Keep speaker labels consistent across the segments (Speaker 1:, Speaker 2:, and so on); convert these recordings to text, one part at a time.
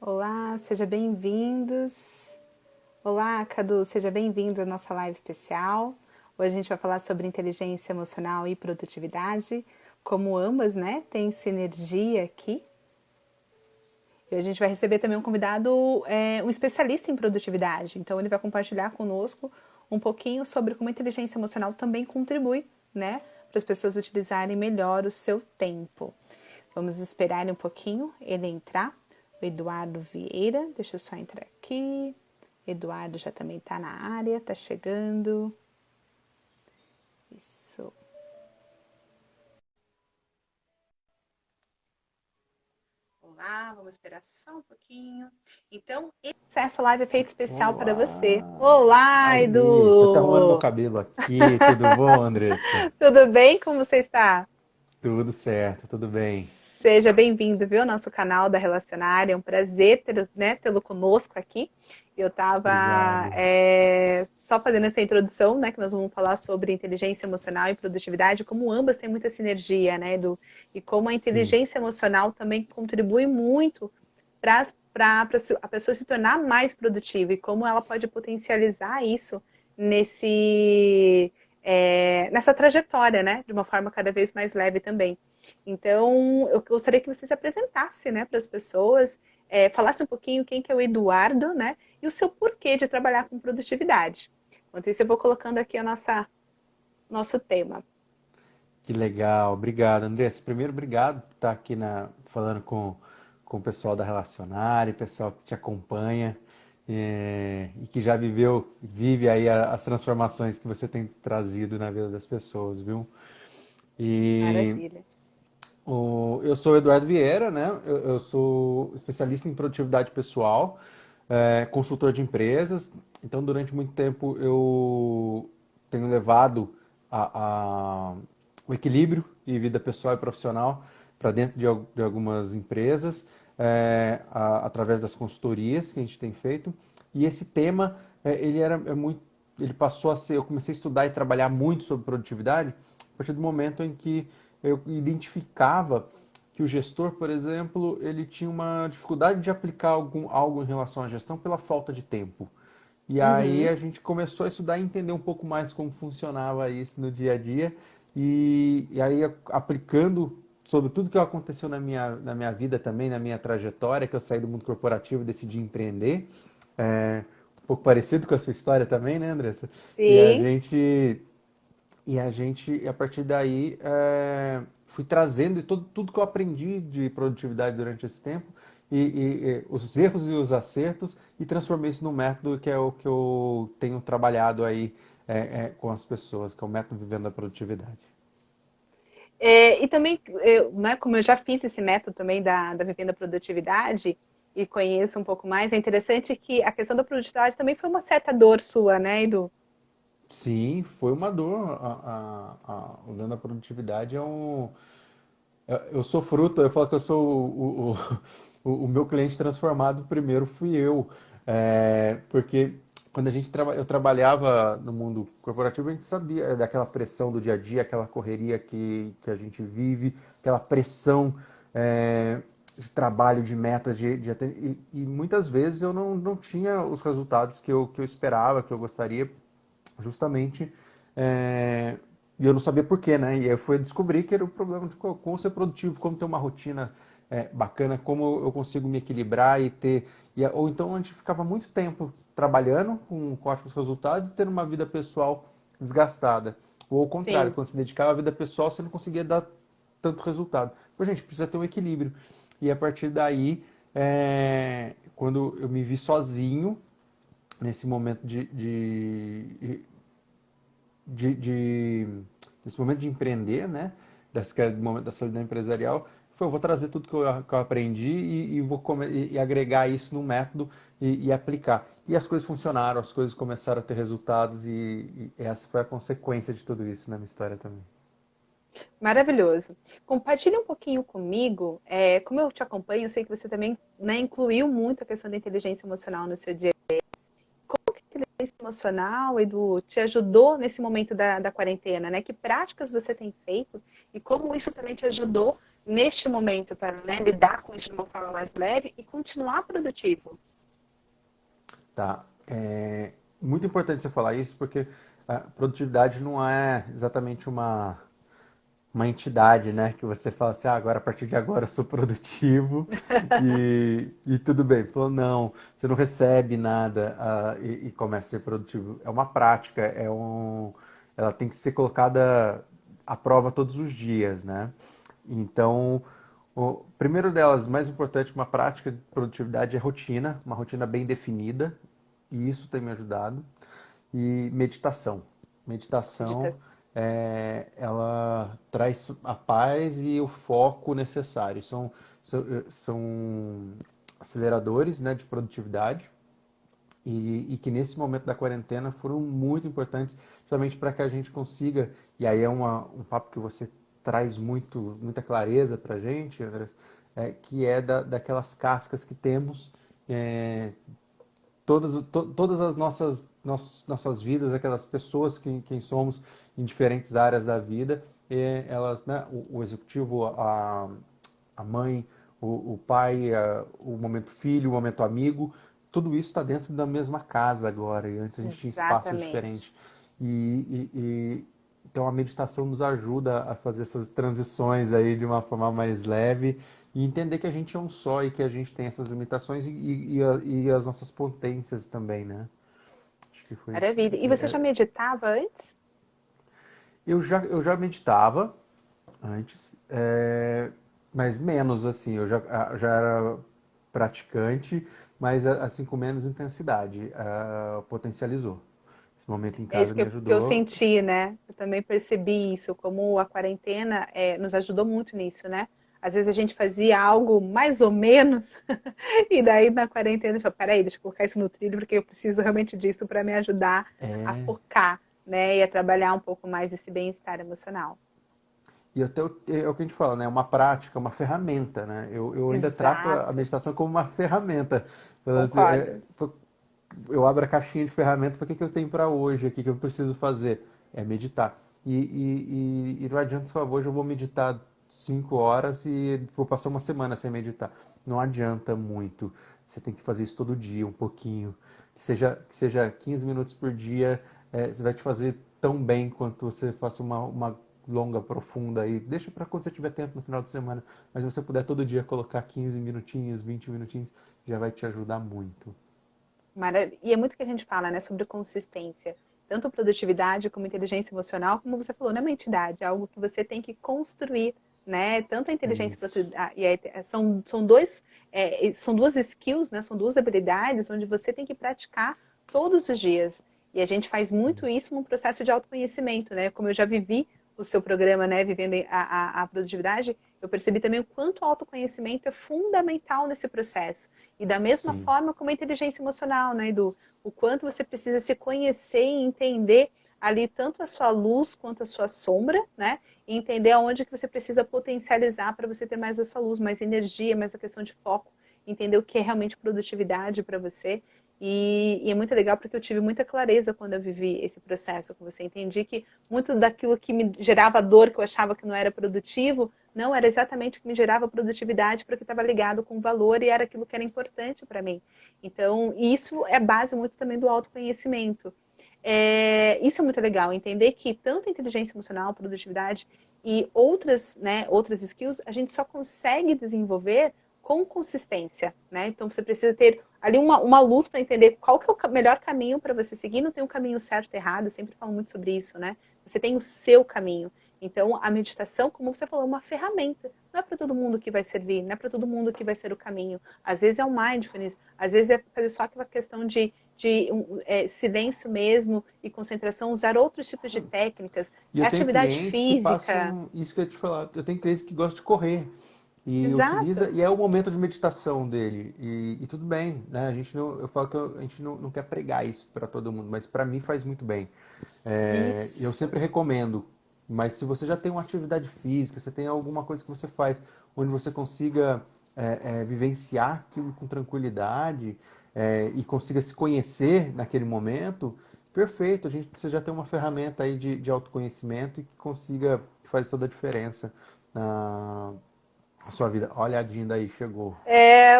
Speaker 1: Olá, sejam bem-vindos. Olá, Cadu, seja bem-vindo à nossa live especial. Hoje a gente vai falar sobre inteligência emocional e produtividade, como ambas, né, têm sinergia aqui. E hoje a gente vai receber também um convidado, um especialista em produtividade. Então ele vai compartilhar conosco um pouquinho sobre como a inteligência emocional também contribui, né, para as pessoas utilizarem melhor o seu tempo. Vamos esperar um pouquinho ele entrar. O Eduardo Vieira, deixa eu só entrar aqui. Eduardo já também está na área, está chegando. Isso. Olá, vamos esperar só um pouquinho. Então, essa live é feita especial para você.
Speaker 2: Olá!
Speaker 1: Olá,
Speaker 2: Aí, tô até arrumando meu
Speaker 1: Edu!
Speaker 2: cabelo aqui. Tudo bom, Andressa?
Speaker 1: Tudo bem? Como você está?
Speaker 2: Tudo certo, tudo bem.
Speaker 1: Seja bem-vindo, viu, ao nosso canal da Relacionária. É um prazer tê-lo conosco aqui. Eu estava
Speaker 2: Obrigado.
Speaker 1: só fazendo essa introdução, né, que nós vamos falar sobre inteligência emocional e produtividade, como ambas têm muita sinergia, né, Edu? E como a
Speaker 2: Sim,
Speaker 1: inteligência emocional também contribui muito para a pessoa se tornar mais produtiva e como ela pode potencializar isso nessa trajetória, né, de uma forma cada vez mais leve também. Então, eu gostaria que você se apresentasse, né, para as pessoas, falasse um pouquinho quem que é o Eduardo, né, e o seu porquê de trabalhar com produtividade. Enquanto isso, eu vou colocando aqui nosso tema.
Speaker 2: que legal. Obrigado, Andressa. Primeiro, obrigado por estar aqui falando com o pessoal da Relacionária, pessoal que te acompanha e que já vive aí as transformações que você tem trazido na vida das pessoas, viu? E
Speaker 1: Maravilha.
Speaker 2: Eu sou o Eduardo Vieira, né? Eu sou especialista em produtividade pessoal, consultor de empresas. Então, durante muito tempo, eu tenho levado a- o equilíbrio e vida pessoal e profissional para dentro de algumas empresas, através das consultorias que a gente tem feito. E esse tema, ele passou a ser. Eu comecei a estudar e trabalhar muito sobre produtividade a partir do momento em que eu identificava que o gestor, por exemplo, ele tinha uma dificuldade de aplicar algo em relação à gestão pela falta de tempo. E aí
Speaker 1: Uhum.
Speaker 2: a gente começou a estudar e entender um pouco mais como funcionava isso no dia a dia. E aí aplicando sobre tudo que aconteceu na minha vida também, na minha trajetória, que eu saí do mundo corporativo e decidi empreender. Um pouco parecido com a sua história também, né, Andressa? E a
Speaker 1: Sim.
Speaker 2: gente a partir daí, fui trazendo tudo que eu aprendi de produtividade durante esse tempo, e os erros e os acertos, e transformei isso num método que é o que eu tenho trabalhado aí com as pessoas, que é o método Vivendo a Produtividade.
Speaker 1: E também, né, como eu já fiz esse método também da Vivenda Produtividade e conheço um pouco mais, é interessante que a questão da produtividade também foi uma certa dor sua, né, Edu?
Speaker 2: Sim, foi uma dor. O Vivendo a Produtividade eu sou fruto, eu falo que eu sou o meu cliente transformado primeiro fui eu. Porque quando eu trabalhava no mundo corporativo, a gente sabia daquela pressão do dia a dia, aquela correria que a gente vive, aquela pressão de trabalho, de metas, e muitas vezes eu não tinha os resultados que eu esperava, que eu gostaria, justamente é, e eu não sabia por quê, né? E aí eu fui descobrir que era o problema de como ser produtivo, como ter uma rotina bacana, como eu consigo me equilibrar e ter. Ou então a gente ficava muito tempo trabalhando com ótimos resultados e tendo uma vida pessoal desgastada. Ou ao contrário,
Speaker 1: Sim.
Speaker 2: quando se dedicava à vida pessoal, você não conseguia dar tanto resultado. Então, gente, precisa ter um equilíbrio. E a partir daí, quando eu me vi sozinho, nesse momento desse momento de empreender, né? Que é do momento da solidão empresarial, foi, eu vou trazer tudo que eu aprendi e agregar isso no método e aplicar. E as coisas funcionaram, as coisas começaram a ter resultados e essa foi a consequência de tudo isso na minha história também.
Speaker 1: Maravilhoso. Compartilhe um pouquinho comigo, como eu te acompanho, eu sei que você também, né, incluiu muito a questão da inteligência emocional no seu dia. emocional, Edu, te ajudou nesse momento da quarentena, né? Que práticas você tem feito e como isso também te ajudou neste momento para, né, lidar com isso de uma forma mais leve e continuar produtivo?
Speaker 2: Tá. É muito importante você falar isso porque a produtividade não é exatamente uma entidade, né? Que você fala assim, ah, agora a partir de agora eu sou produtivo e tudo bem. Falou, não, você não recebe nada e começa a ser produtivo. É uma prática, ela tem que ser colocada à prova todos os dias, né? Então, o primeiro delas, mais importante, uma prática de produtividade é rotina, uma rotina bem definida, e isso tem me ajudado. E meditação. Meditação, ela traz a paz e o foco necessário. São aceleradores, né, de produtividade e que nesse momento da quarentena foram muito importantes, justamente para que a gente consiga, e aí é um papo que você traz muita clareza para a gente, Andrés, que é daquelas cascas que temos, é, todas as nossas vidas, aquelas pessoas quem somos em diferentes áreas da vida, elas, né, o executivo, a mãe, o pai, o momento filho, o momento amigo, tudo isso está dentro da mesma casa agora, e antes a gente tinha espaços
Speaker 1: Exatamente.
Speaker 2: diferentes. Então a meditação nos ajuda a fazer essas transições aí de uma forma mais leve e entender que a gente é um só e que a gente tem essas limitações e as nossas potências também, né? Acho que foi isso.
Speaker 1: Maravilha. E você já meditava antes?
Speaker 2: Eu já meditava antes, mas menos assim. Eu já era praticante, mas assim com menos intensidade. Potencializou. Esse momento em
Speaker 1: É isso
Speaker 2: casa me
Speaker 1: que eu
Speaker 2: ajudou.
Speaker 1: senti, né? Eu também percebi isso, como a quarentena nos ajudou muito nisso, né? Às vezes a gente fazia algo mais ou menos, e daí na quarentena, eu falei, peraí, deixa eu colocar isso no trilho, porque eu preciso realmente disso para me ajudar a
Speaker 2: É,
Speaker 1: focar, né? E a trabalhar um pouco mais esse bem-estar emocional.
Speaker 2: e até é o que a gente fala, né? Uma prática, uma ferramenta, né? Eu ainda trato a
Speaker 1: Exato,
Speaker 2: meditação como uma ferramenta. Falando assim,
Speaker 1: concordo.
Speaker 2: eu abro a caixinha de ferramentas, o que que eu tenho para hoje, o que que eu preciso fazer? É meditar. E não adianta você falar, hoje eu vou meditar 5 horas e vou passar uma semana sem meditar. Não adianta muito. Você tem que fazer isso todo dia, um pouquinho. Que seja 15 minutos por dia, você vai te fazer tão bem quanto você faça uma longa, profunda aí. Deixa para quando você tiver tempo no final de semana. Mas se você puder todo dia colocar 15 minutinhos, 20 minutinhos, já vai te ajudar muito.
Speaker 1: E é muito que a gente fala, né, sobre consistência. Tanto produtividade como inteligência emocional, como você falou, não é uma entidade, é algo que você tem que construir, né? Tanto a
Speaker 2: É
Speaker 1: inteligência
Speaker 2: isso.
Speaker 1: são duas skills, né? São duas habilidades onde você tem que praticar todos os dias. E a gente faz muito isso num processo de autoconhecimento, né? Como eu já vivi o seu programa, né, vivendo a produtividade, eu percebi também o quanto o autoconhecimento é fundamental nesse processo. E da mesma
Speaker 2: Sim.
Speaker 1: forma como a inteligência emocional, né, Edu? O quanto você precisa se conhecer e entender ali tanto a sua luz quanto a sua sombra, né? E entender aonde que você precisa potencializar para você ter mais a sua luz, mais energia, mais a questão de foco, entender o que é realmente produtividade para você. E é muito legal porque eu tive muita clareza quando eu vivi esse processo com você. Entendi que muito daquilo que me gerava dor, que eu achava que não era produtivo, não era exatamente o que me gerava produtividade, porque estava ligado com valor e era aquilo que era importante para mim. Então, isso é base muito também do autoconhecimento. Isso é muito legal, entender que tanto a inteligência emocional, produtividade e outras, né, outras skills, a gente só consegue desenvolver com consistência, né? Então você precisa ter ali uma luz para entender qual que é o melhor caminho para você seguir, não tem um caminho certo e errado, eu sempre falo muito sobre isso, né? Você tem o seu caminho. Então, a meditação, como você falou, é uma ferramenta. Não é para todo mundo que vai servir, não é para todo mundo que vai ser o caminho. Às vezes é o mindfulness, às vezes é fazer só aquela questão de silêncio mesmo e concentração, usar outros tipos de técnicas,
Speaker 2: E eu tenho
Speaker 1: atividade
Speaker 2: clientes que
Speaker 1: física.
Speaker 2: passam isso que eu ia te falar. Eu tenho clientes que gostam de correr e utiliza
Speaker 1: Exato.
Speaker 2: e é o momento de meditação dele e tudo bem, né? A gente não, eu falo que a gente não quer pregar isso para todo mundo, mas para mim faz muito bem. Eu
Speaker 1: Isso.
Speaker 2: sempre recomendo. Mas se você já tem uma atividade física, você tem alguma coisa que você faz onde você consiga vivenciar aquilo com tranquilidade, e consiga se conhecer naquele momento, perfeito, a gente precisa já ter uma ferramenta aí de autoconhecimento e que consiga, que faz toda a diferença na sua vida. Olha a Dinda aí, chegou.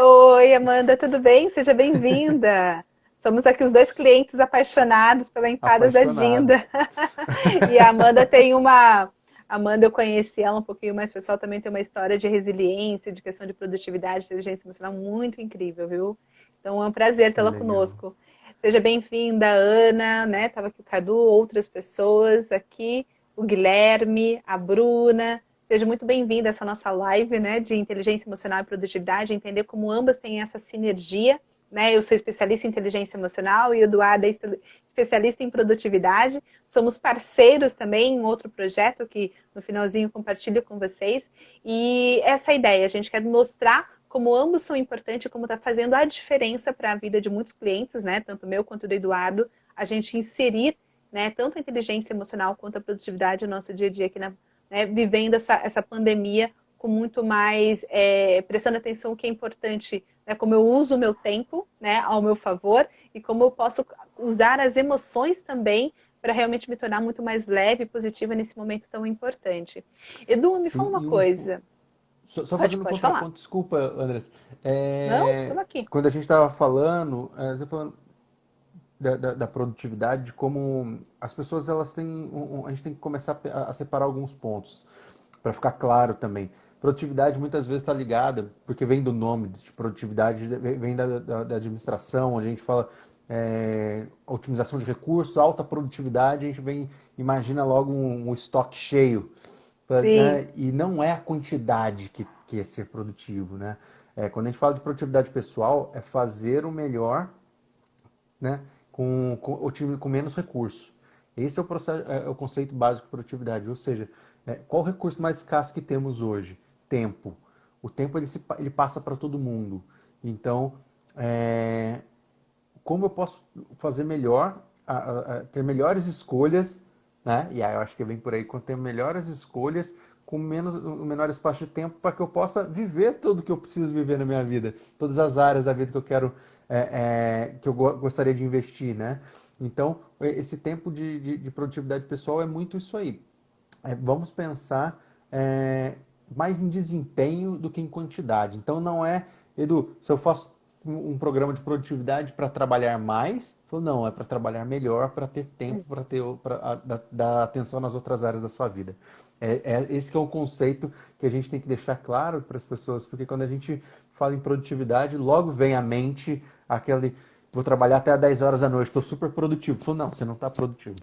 Speaker 1: Oi, Amanda, tudo bem? Seja bem-vinda. Somos aqui os dois clientes apaixonados pela empada da Dinda.
Speaker 2: Apaixonados.
Speaker 1: E a Amanda tem uma. Amanda, eu conheci ela um pouquinho mais pessoal, também tem uma história de resiliência, de questão de produtividade, inteligência emocional muito incrível, viu? Então é um prazer
Speaker 2: Que
Speaker 1: tê-la
Speaker 2: legal.
Speaker 1: conosco. Seja bem-vinda, Ana, né? Tava aqui o Cadu, outras pessoas aqui, o Guilherme, a Bruna. Seja muito bem-vinda a essa nossa live, né, de inteligência emocional e produtividade, entender como ambas têm essa sinergia, né? Eu sou especialista em inteligência emocional e o Eduardo é especialista em produtividade. Somos parceiros também em outro projeto que no finalzinho compartilho com vocês. E essa ideia, a gente quer mostrar como ambos são importantes, como está fazendo a diferença para a vida de muitos clientes, né? Tanto meu quanto do Eduardo, a gente inserir, né, tanto a inteligência emocional quanto a produtividade no nosso dia a dia aqui né, vivendo essa pandemia com muito mais, prestando atenção o que é importante, né, como eu uso o meu tempo, né, ao meu favor e como eu posso usar as emoções também para realmente me tornar muito mais leve e positiva nesse momento tão importante. Edu, me fala
Speaker 2: Sim,
Speaker 1: uma coisa.
Speaker 2: só
Speaker 1: Pode,
Speaker 2: fazendo um
Speaker 1: pode falar.
Speaker 2: contraponto, desculpa, Andrés.
Speaker 1: Não, estamos aqui.
Speaker 2: Quando a gente estava falando, você falando da produtividade, de como as pessoas elas têm, a gente tem que começar a separar alguns pontos para ficar claro também. Produtividade muitas vezes está ligada, porque vem do nome de produtividade, vem da administração, a gente fala otimização de recursos, alta produtividade, a gente vem, imagina logo um estoque cheio,
Speaker 1: Sim,
Speaker 2: né? E não é a quantidade que é ser produtivo, né? Quando a gente fala de produtividade pessoal, é fazer o melhor, né, com menos recurso. Esse é o, processo, é o conceito básico de produtividade, ou seja, qual o recurso mais escasso que temos hoje? Tempo. O tempo ele passa para todo mundo. Então, como eu posso fazer melhor, ter melhores escolhas, né? E aí eu acho que vem por aí, com ter melhores escolhas com o menor espaço de tempo para que eu possa viver tudo que eu preciso viver na minha vida, todas as áreas da vida que eu quero, que eu gostaria de investir, né? Então, esse tempo de produtividade pessoal é muito isso aí. Vamos pensar mais em desempenho do que em quantidade. Então não é, Edu, se eu faço um programa de produtividade para trabalhar mais, não, é para trabalhar melhor, para ter tempo, para ter dar atenção nas outras áreas da sua vida. Esse que é o conceito que a gente tem que deixar claro para as pessoas, porque quando a gente fala em produtividade, logo vem à mente aquele, vou trabalhar até às 10 horas da noite, estou super produtivo. Não, você não está produtivo.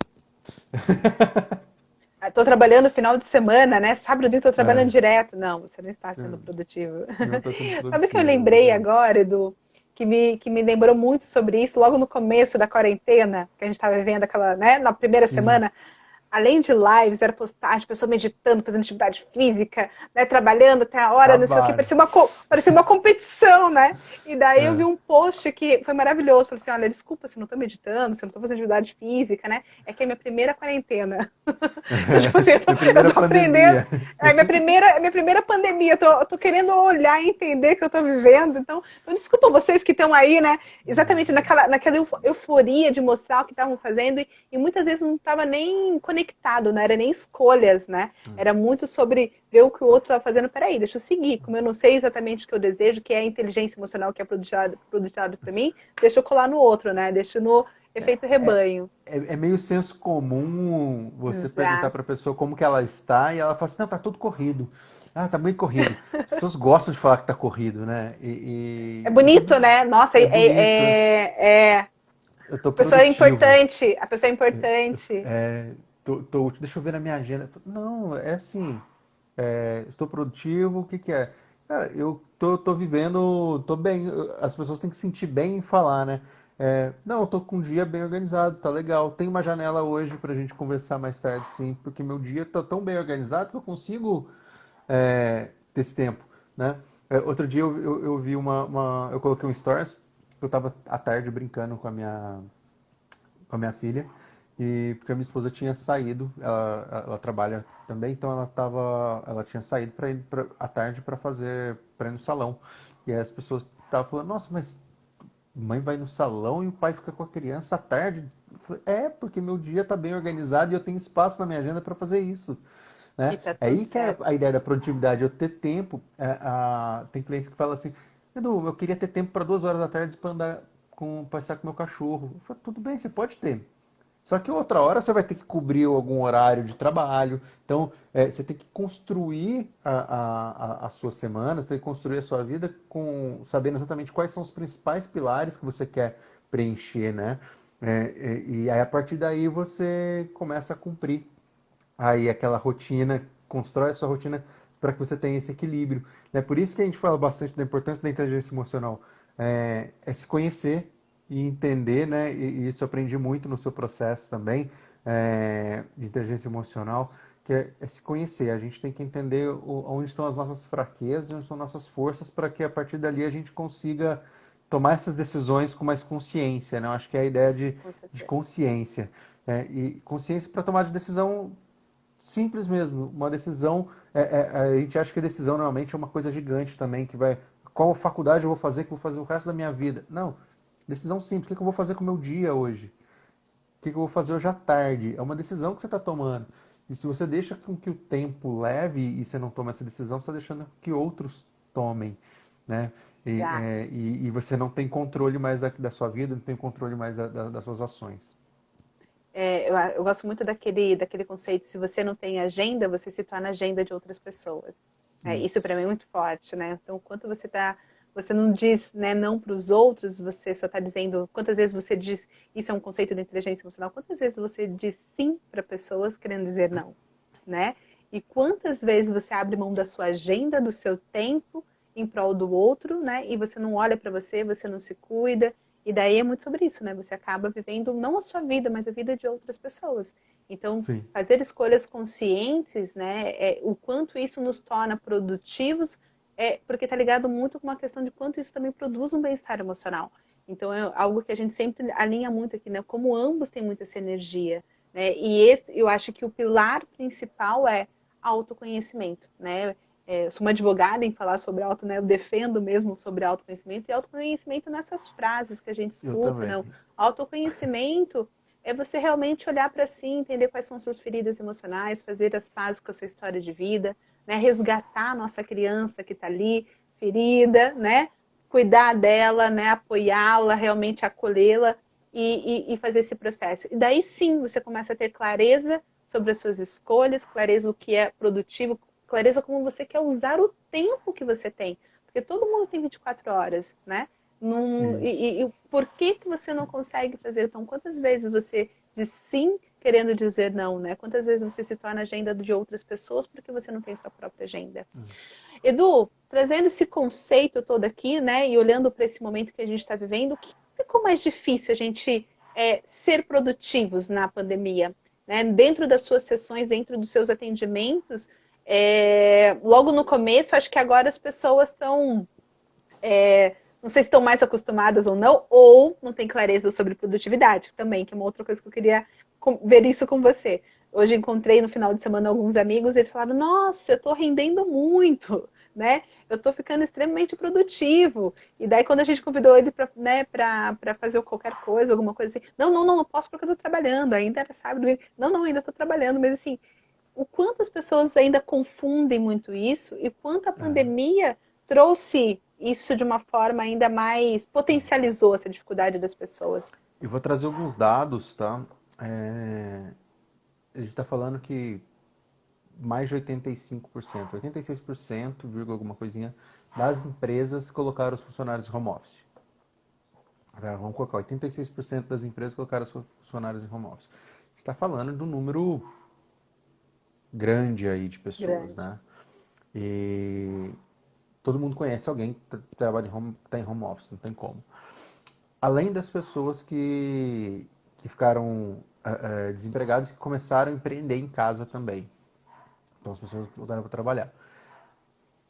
Speaker 1: estou trabalhando final de semana, né? Sábado e domingo estou trabalhando
Speaker 2: É,
Speaker 1: direto. Não, você não está sendo
Speaker 2: é,
Speaker 1: produtivo.
Speaker 2: não está sendo
Speaker 1: Sabe o que eu
Speaker 2: produtivo,
Speaker 1: lembrei
Speaker 2: exatamente.
Speaker 1: agora, Edu? Que me lembrou muito sobre isso, logo no começo da quarentena, que a gente estava vivendo aquela, né, na primeira
Speaker 2: Sim,
Speaker 1: semana, além de lives, era postagem, pessoa meditando, fazendo atividade física, né, trabalhando até a hora, não sei o que,
Speaker 2: trabalho.
Speaker 1: parecia uma competição, né? E daí eu vi
Speaker 2: É.
Speaker 1: um post que foi maravilhoso, falei assim, olha, desculpa se eu não tô meditando, se eu não tô fazendo atividade física, né? É que é minha primeira quarentena. Então, tipo assim,
Speaker 2: Minha
Speaker 1: eu
Speaker 2: primeira
Speaker 1: tô aprendendo.
Speaker 2: pandemia.
Speaker 1: É minha primeira pandemia. Eu tô querendo olhar e entender que eu tô vivendo. Então, desculpa vocês que estão aí, né? Exatamente naquela euforia de mostrar o que estavam fazendo. E muitas vezes não estava nem conectado, não era nem escolhas, né? Era muito sobre ver o que o outro estava fazendo. Peraí, deixa eu seguir. Como eu não sei exatamente o que eu desejo, que é a inteligência emocional que é produzido para mim, deixa eu colar no outro, né? Deixa no efeito
Speaker 2: É,
Speaker 1: rebanho.
Speaker 2: é meio senso comum você perguntar
Speaker 1: Exato.
Speaker 2: para a pessoa como que ela está e ela fala assim, não, tá tudo corrido. Ah, tá bem corrido. As pessoas gostam de falar que tá corrido, né?
Speaker 1: É
Speaker 2: E
Speaker 1: bonito, né? Nossa,
Speaker 2: é bonito. Eu tô
Speaker 1: a pessoa é
Speaker 2: produtivo.
Speaker 1: importante. A pessoa é importante.
Speaker 2: Tô útil. Deixa eu ver na minha agenda. Não, é assim. Estou produtivo, o que que é? Cara, eu tô vivendo, tô bem. As pessoas têm que se sentir bem em falar, né? Não, eu tô com um dia bem organizado, tá legal. Tem uma janela hoje pra gente conversar mais tarde, sim, porque meu dia tá tão bem organizado que eu consigo ter esse tempo, né? Outro dia eu vi eu coloquei um stories, eu tava à tarde brincando com a minha filha, e porque a minha esposa tinha saído, ela trabalha também, então ela tinha saído para ir à tarde para ir no salão. E aí as pessoas estavam falando, nossa, mas mãe vai no salão e o pai fica com a criança à tarde. Eu falei, é, porque meu dia está bem organizado e eu tenho espaço na minha agenda para fazer isso.
Speaker 1: E
Speaker 2: Né?
Speaker 1: tá
Speaker 2: É
Speaker 1: tudo
Speaker 2: aí que é
Speaker 1: certo.
Speaker 2: a ideia da produtividade, eu ter tempo. Tem clientes que falam assim, Edu, eu queria ter tempo para 2 horas da tarde para andar passear com meu cachorro. Eu falo, tudo bem, você pode ter. Só que outra hora você vai ter que cobrir algum horário de trabalho. Então, você tem que construir a sua semana, você tem que construir a sua vida sabendo exatamente quais são os principais pilares que você quer preencher, né? E aí, a partir daí, você começa a cumprir aí aquela rotina, constrói a sua rotina para que você tenha esse equilíbrio. É por isso que a gente fala bastante da importância da inteligência emocional. É se conhecer e entender, né? E isso eu aprendi muito no seu processo também, de inteligência emocional, que é se conhecer. A gente tem que entender onde estão as nossas fraquezas, onde estão nossas forças, para que a partir dali a gente consiga tomar essas decisões com mais consciência, né? Eu acho que é a ideia
Speaker 1: Com
Speaker 2: de
Speaker 1: certeza.
Speaker 2: consciência. E consciência para tomar de decisão simples mesmo, uma decisão. A gente acha que a decisão normalmente é uma coisa gigante também, que vai. Qual faculdade eu vou fazer que eu vou fazer o resto da minha vida? Não. Decisão simples. O que eu vou fazer com o meu dia hoje? O que eu vou fazer hoje à tarde? É uma decisão que você está tomando. E se você deixa com que o tempo leve e você não toma essa decisão, você está deixando que outros tomem, né?
Speaker 1: Exato.
Speaker 2: E você não tem controle mais da sua vida, não tem controle mais das suas ações.
Speaker 1: Eu gosto muito daquele conceito, se você não tem agenda, você se torna agenda de outras pessoas. Isso para
Speaker 2: Isso.
Speaker 1: mim é muito forte, né? Então, quanto você não diz, né, não para os outros, você só está dizendo, quantas vezes você diz, isso é um conceito da inteligência emocional, quantas vezes você diz sim para pessoas querendo dizer não, né? E quantas vezes você abre mão da sua agenda, do seu tempo em prol do outro, né? E você não olha para você, você não se cuida, e daí é muito sobre isso, né? Você acaba vivendo não a sua vida, mas a vida de outras pessoas. Então,
Speaker 2: Sim.
Speaker 1: fazer escolhas conscientes, né? O quanto isso nos torna produtivos, porque está ligado muito com uma questão de quanto isso também produz um bem-estar emocional. Então, é algo que a gente sempre alinha muito aqui, né? Como ambos têm muita essa energia, né? E eu acho que o pilar principal é autoconhecimento, né? Eu sou uma advogada em falar sobre né? Eu defendo mesmo sobre autoconhecimento e autoconhecimento nessas frases que a gente
Speaker 2: Eu
Speaker 1: escuta,
Speaker 2: também.
Speaker 1: não. Autoconhecimento é você realmente olhar para si, entender quais são suas feridas emocionais, fazer as pazes com a sua história de vida, né? Resgatar a nossa criança que está ali, ferida, né? Cuidar dela, né? Apoiá-la, realmente acolhê-la e fazer esse processo. E daí sim você começa a ter clareza sobre as suas escolhas, clareza o que é produtivo, clareza como você quer usar o tempo que você tem. Porque todo mundo tem 24 horas, né?
Speaker 2: Isso.
Speaker 1: E por que você não consegue fazer? Então, quantas vezes você diz sim querendo dizer não, né? Quantas vezes você se torna agenda de outras pessoas porque você não tem sua própria agenda? Edu, trazendo esse conceito todo aqui, né? E olhando para esse momento que a gente está vivendo, o que ficou mais difícil a gente ser produtivos na pandemia? Né? Dentro das suas sessões, dentro dos seus atendimentos, logo no começo, acho que agora as pessoas estão, não sei se estão mais acostumadas ou não têm clareza sobre produtividade também, que é uma outra coisa que eu queria ver isso com você. Hoje encontrei no final de semana alguns amigos e eles falaram: Nossa, eu estou rendendo muito, né? Eu estou ficando extremamente produtivo. E daí, quando a gente convidou ele para né, fazer qualquer coisa, alguma coisa assim, não posso porque eu estou trabalhando, ainda era sábado, não, ainda estou trabalhando, mas assim, o quanto as pessoas ainda confundem muito isso e quanto a
Speaker 2: É.
Speaker 1: pandemia trouxe isso de uma forma ainda mais, potencializou essa dificuldade das pessoas.
Speaker 2: Eu vou trazer alguns dados, tá? É, a gente está falando que mais de 85%, 86%, vírgula alguma coisinha, das empresas colocaram os funcionários em home office. Vamos colocar 86% das empresas colocaram os funcionários em home office. A gente está falando de um número grande aí de pessoas,
Speaker 1: Grande.
Speaker 2: né? E todo mundo conhece alguém que trabalha tá em home office, não tem como. Além das pessoas que ficaram desempregadas e que começaram a empreender em casa também. Então as pessoas voltaram para trabalhar.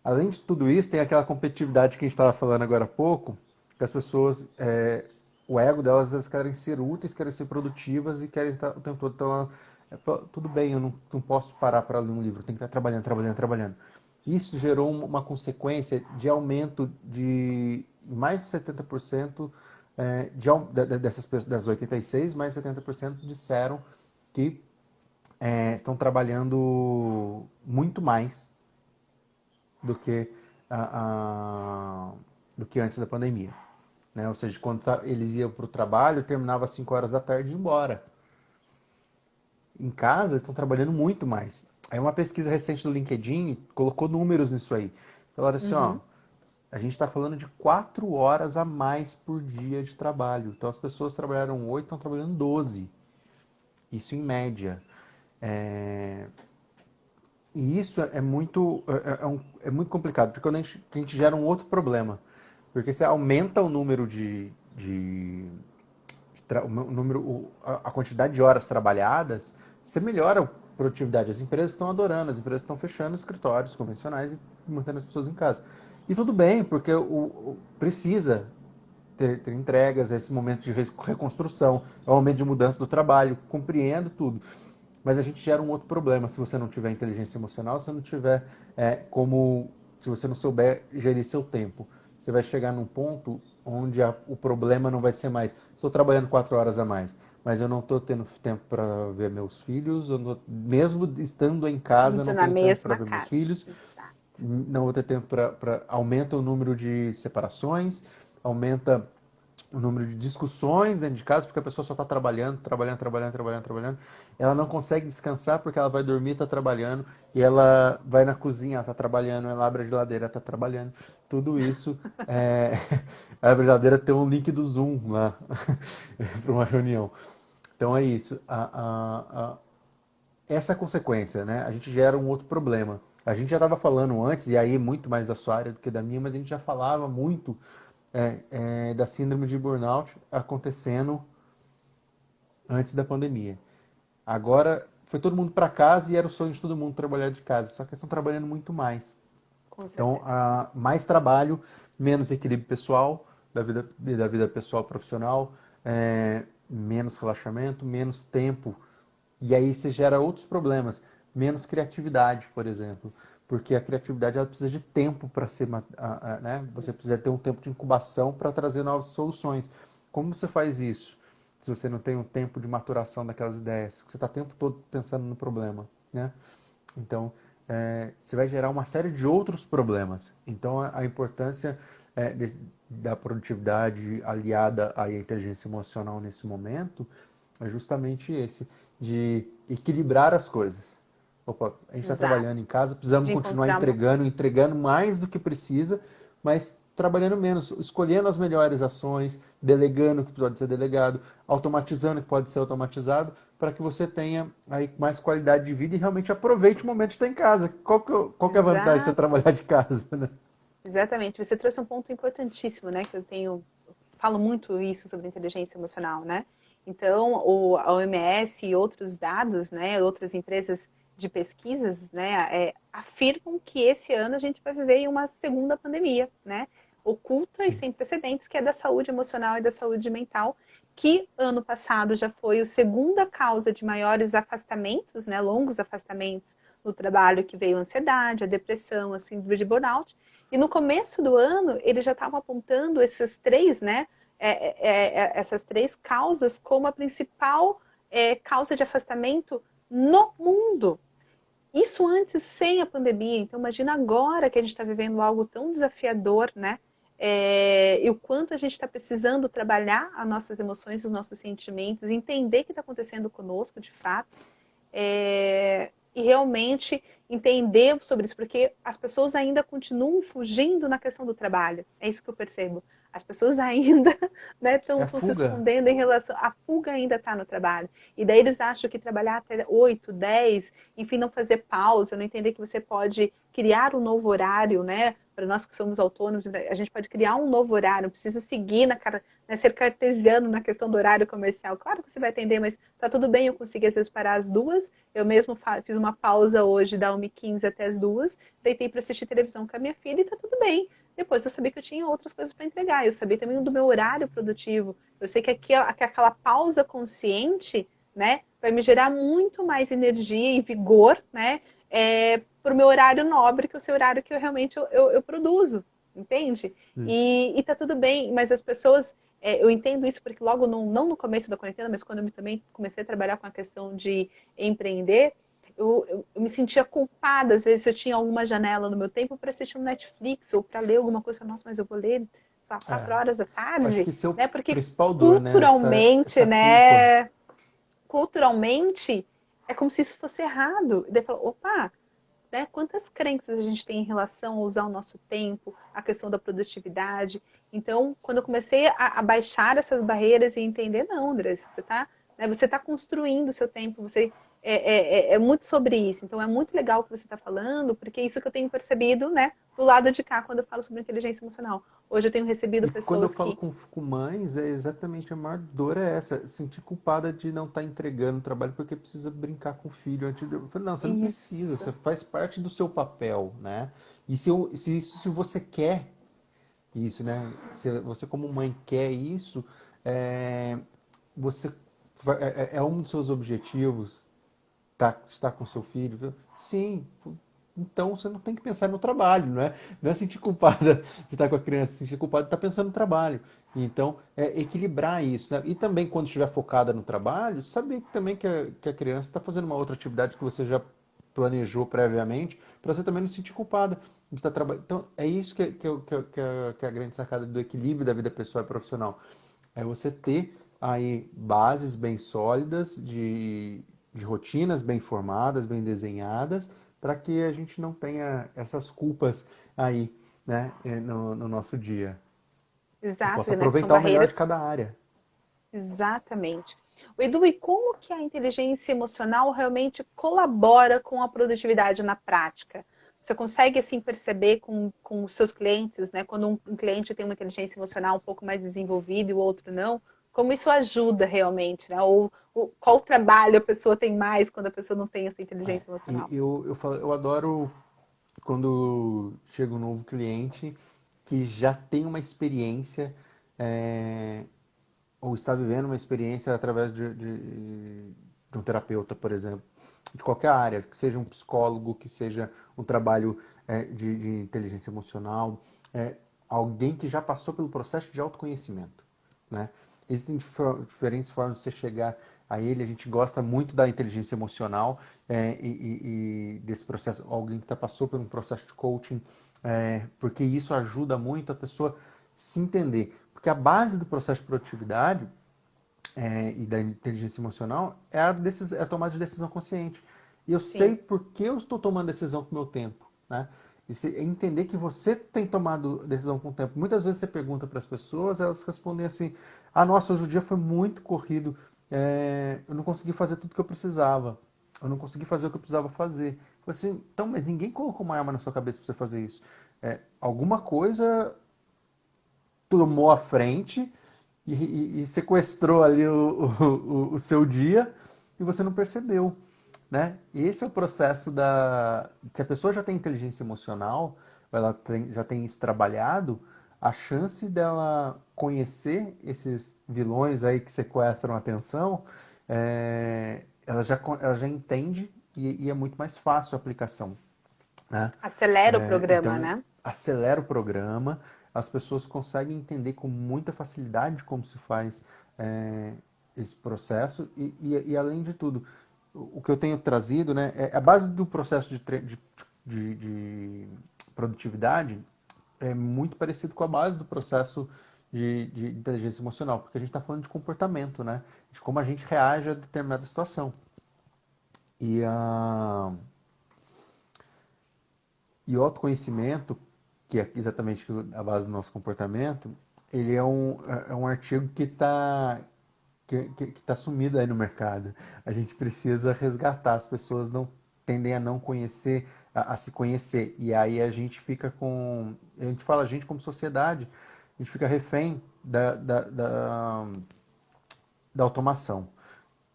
Speaker 2: Além de tudo isso, tem aquela competitividade que a gente estava falando agora há pouco, que as pessoas, o ego delas, elas querem ser úteis, querem ser produtivas e querem estar o tempo todo. Então, tudo bem, eu não posso parar para ler um livro, tem que estar trabalhando, trabalhando, trabalhando. Isso gerou uma consequência de aumento de mais de 70% das 86, mais 70% disseram que estão trabalhando muito mais do que, do que antes da pandemia. Né? Ou seja, quando eles iam para o trabalho, terminava às 5 horas da tarde e ia embora. Em casa, estão trabalhando muito mais. Aí uma pesquisa recente do LinkedIn colocou números nisso aí. Falaram assim, ó,
Speaker 1: Uhum.
Speaker 2: a gente está falando de 4 horas a mais por dia de trabalho. Então as pessoas trabalharam 8, estão trabalhando 12. Isso em média. É, E isso é muito, é muito complicado, porque quando a gente gera um outro problema. Porque você aumenta o número o número, a quantidade de horas trabalhadas, você melhora a produtividade. As empresas estão adorando, as empresas estão fechando escritórios convencionais e mantendo as pessoas em casa. E tudo bem, porque precisa ter entregas, esse momento de reconstrução, é o momento de mudança do trabalho, compreendo tudo. Mas a gente gera um outro problema se você não tiver inteligência emocional, se não tiver se você não souber gerir seu tempo. Você vai chegar num ponto onde o problema não vai ser mais, estou trabalhando 4 horas a mais, mas eu não estou tendo tempo para ver meus filhos, mesmo estando em casa, eu
Speaker 1: Indo
Speaker 2: não
Speaker 1: na
Speaker 2: tenho tempo para
Speaker 1: mesma
Speaker 2: ver meus
Speaker 1: casa.
Speaker 2: filhos,
Speaker 1: Exato.
Speaker 2: não vou ter tempo para aumenta o número de separações, aumenta o número de discussões dentro de casa, porque a pessoa só está trabalhando, trabalhando, trabalhando, trabalhando, trabalhando. Ela não consegue descansar porque ela vai dormir, está trabalhando, e ela vai na cozinha, está trabalhando, ela abre a geladeira, está trabalhando. Tudo isso, é... a geladeira tem um link do Zoom lá para uma reunião. Então é isso. Essa é a consequência, né? A gente gera um outro problema. A gente já estava falando antes, e aí muito mais da sua área do que da minha, mas a gente já falava muito da síndrome de burnout acontecendo antes da pandemia. Agora foi todo mundo para casa e era o sonho de todo mundo trabalhar de casa, só que eles estão trabalhando muito mais.
Speaker 1: Com
Speaker 2: Então,
Speaker 1: certeza.
Speaker 2: mais trabalho, menos equilíbrio pessoal, da vida pessoal profissional, menos relaxamento, menos tempo. E aí você gera outros problemas, menos criatividade, por exemplo. Porque a criatividade ela precisa de tempo para ser, né? Você precisa ter um tempo de incubação para trazer novas soluções. Como você faz isso? Se você não tem um tempo de maturação daquelas ideias, você está o tempo todo pensando no problema, né? Então, você vai gerar uma série de outros problemas. Então, a importância da produtividade aliada à inteligência emocional nesse momento é justamente esse, de equilibrar as coisas. Opa, a gente está
Speaker 1: Exato.
Speaker 2: trabalhando em casa, precisamos
Speaker 1: De
Speaker 2: continuar
Speaker 1: encontrar uma.
Speaker 2: entregando mais do que precisa, mas trabalhando menos, escolhendo as melhores ações, delegando o que pode ser delegado, automatizando o que pode ser automatizado, para que você tenha aí mais qualidade de vida e realmente aproveite o momento de estar em casa. Qual que é a vantagem de você
Speaker 1: Exato.
Speaker 2: trabalhar de casa, né?
Speaker 1: Exatamente. Você trouxe um ponto importantíssimo, né? Que eu falo muito isso sobre inteligência emocional, né? Então, a OMS e outros dados, né? Outras empresas de pesquisas, né? Afirmam que esse ano a gente vai viver em uma segunda pandemia, né? Oculta e
Speaker 2: Sim.
Speaker 1: sem precedentes, que é da saúde emocional e da saúde mental, que ano passado já foi a segunda causa de maiores afastamentos, né? Longos afastamentos no trabalho, que veio a ansiedade, a depressão, a síndrome de burnout. E no começo do ano, eles já estavam apontando esses três, né? Essas três causas como a principal causa de afastamento no mundo. Isso antes, sem a pandemia. Então, imagina agora que a gente está vivendo algo tão desafiador, né? E o quanto a gente está precisando trabalhar as nossas emoções, os nossos sentimentos, entender o que está acontecendo conosco, de fato, e realmente entender sobre isso, porque as pessoas ainda continuam fugindo na questão do trabalho. É isso que eu percebo. As pessoas ainda estão
Speaker 2: É a
Speaker 1: se
Speaker 2: fuga.
Speaker 1: escondendo em relação. A fuga ainda está no trabalho. E daí eles acham que trabalhar até 8, 10, enfim, não fazer pausa, não entender que você pode criar um novo horário, né? Para nós que somos autônomos, a gente pode criar um novo horário, não precisa seguir ser cartesiano na questão do horário comercial. Claro que você vai atender, mas tá tudo bem, eu consegui às vezes parar às 2. Eu mesmo fiz uma pausa hoje da 1h15 até as 2, deitei para assistir televisão com a minha filha e tá tudo bem. Depois eu sabia que eu tinha outras coisas para entregar, eu sabia também do meu horário produtivo, eu sei que aquela pausa consciente, né, vai me gerar muito mais energia e vigor, né, para o meu horário nobre, que é o seu horário que eu realmente eu produzo. entende?
Speaker 2: Sim.
Speaker 1: E tá tudo bem, mas as pessoas, eu entendo isso porque logo, não no começo da quarentena, mas quando eu também comecei a trabalhar com a questão de empreender, eu me sentia culpada, às vezes, se eu tinha alguma janela no meu tempo para assistir um Netflix ou para ler alguma coisa, nossa, mas eu vou ler, sei lá,
Speaker 2: É,
Speaker 1: 4 horas da
Speaker 2: acho
Speaker 1: tarde,
Speaker 2: que esse é o
Speaker 1: né? Porque
Speaker 2: principal dor, né?
Speaker 1: culturalmente,
Speaker 2: Essa culpa.
Speaker 1: né? Culturalmente, é como se isso fosse errado. E daí fala, opa, né? Quantas crenças a gente tem em relação a usar o nosso tempo, a questão da produtividade. Então, quando eu comecei a baixar essas barreiras e entender, não, André, você está, né, você tá construindo o seu tempo, você é muito sobre isso. Então, é muito legal o que você está falando, porque é isso que eu tenho percebido, né, do lado de cá, quando eu falo sobre inteligência emocional. Hoje eu tenho recebido
Speaker 2: E quando eu
Speaker 1: pessoas
Speaker 2: falo
Speaker 1: que.
Speaker 2: com mães, é exatamente a maior dor é essa, sentir culpada de não estar entregando o trabalho porque precisa brincar com o filho antes de... Eu falei, não, você não precisa,
Speaker 1: Isso.
Speaker 2: você faz parte do seu papel, né? E se você quer isso, né? Se você como mãe quer isso, é, você é um dos seus objetivos estar com seu filho? Sim. Então você não tem que pensar no trabalho, não é? Não é sentir culpada de estar com a criança, sentir culpada de estar pensando no trabalho. Então, é equilibrar isso, né? E também, quando estiver focada no trabalho, saber também que a criança está fazendo uma outra atividade que você já planejou previamente, para você também não se sentir culpada de estar trabalhando. Então, é isso que é a grande sacada do equilíbrio da vida pessoal e profissional. É você ter aí bases bem sólidas de rotinas bem formadas, bem desenhadas, para que a gente não tenha essas culpas aí, né, no nosso dia. E
Speaker 1: Exato,
Speaker 2: possa
Speaker 1: né? Que são
Speaker 2: aproveitar o melhor de
Speaker 1: barreiras.
Speaker 2: cada área.
Speaker 1: Exatamente. O Edu, e como que a inteligência emocional realmente colabora com a produtividade na prática? Você consegue assim perceber com os seus clientes, né? Quando um cliente tem uma inteligência emocional um pouco mais desenvolvida e o outro não, como isso ajuda realmente, né? Ou qual trabalho a pessoa tem mais quando a pessoa não tem essa
Speaker 2: É,
Speaker 1: inteligência
Speaker 2: e
Speaker 1: emocional?
Speaker 2: eu adoro quando chega um novo cliente que já tem uma experiência é, ou está vivendo uma experiência através de um terapeuta, por exemplo, de qualquer área, que seja um psicólogo, que seja um trabalho de inteligência emocional, é, alguém que já passou pelo processo de autoconhecimento, né? Existem diferentes formas de você chegar a ele. A gente gosta muito da inteligência emocional e desse processo, alguém que passou por um processo de coaching, porque isso ajuda muito a pessoa se entender. Porque a base do processo de produtividade e da inteligência emocional é a tomada de decisão consciente. E eu sei
Speaker 1: Sim.
Speaker 2: por que eu estou tomando decisão com o meu tempo, né? E entender que você tem tomado decisão com o tempo. Muitas vezes você pergunta para as pessoas, elas respondem assim: ah, nossa, hoje o dia foi muito corrido, eu não consegui fazer tudo que eu precisava, eu não consegui fazer o que eu precisava fazer. Eu falei assim, então, mas ninguém colocou uma arma na sua cabeça para você fazer isso. Alguma coisa tomou a frente e sequestrou ali o seu dia e você não percebeu, né? Esse é o processo da... Se a pessoa já tem inteligência emocional, já tem isso trabalhado, a chance dela conhecer esses vilões aí que sequestram a atenção, ela já entende e é muito mais fácil a aplicação, né?
Speaker 1: Acelera o programa,
Speaker 2: Então,
Speaker 1: né?
Speaker 2: acelera o programa, as pessoas conseguem entender com muita facilidade como se faz esse processo e, além de tudo, o que eu tenho trazido, né, a base do processo de produtividade é muito parecido com a base do processo de inteligência emocional, porque a gente está falando de comportamento, né, de como a gente reage a determinada situação. E a E o autoconhecimento, que é exatamente a base do nosso comportamento, ele é um artigo que tá sumido aí no mercado. A gente precisa resgatar. As pessoas não tendem a não conhecer, a se conhecer. E aí a gente fica com... A gente fala, a gente como sociedade, a gente fica refém da automação.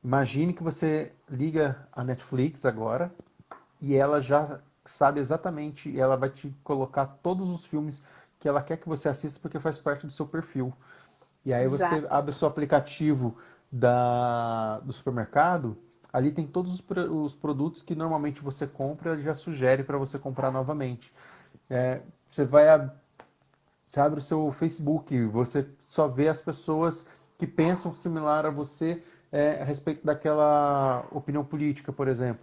Speaker 2: Imagine que você liga a Netflix agora e ela já sabe exatamente, ela vai te colocar todos os filmes que ela quer que você assista porque faz parte do seu perfil. E aí você
Speaker 1: Exato.
Speaker 2: abre o seu aplicativo do supermercado, ali tem todos os produtos que normalmente você compra, ele já sugere para você comprar novamente. Você vai Você abre o seu Facebook, você só vê as pessoas que pensam similar a você a respeito daquela opinião política, por exemplo.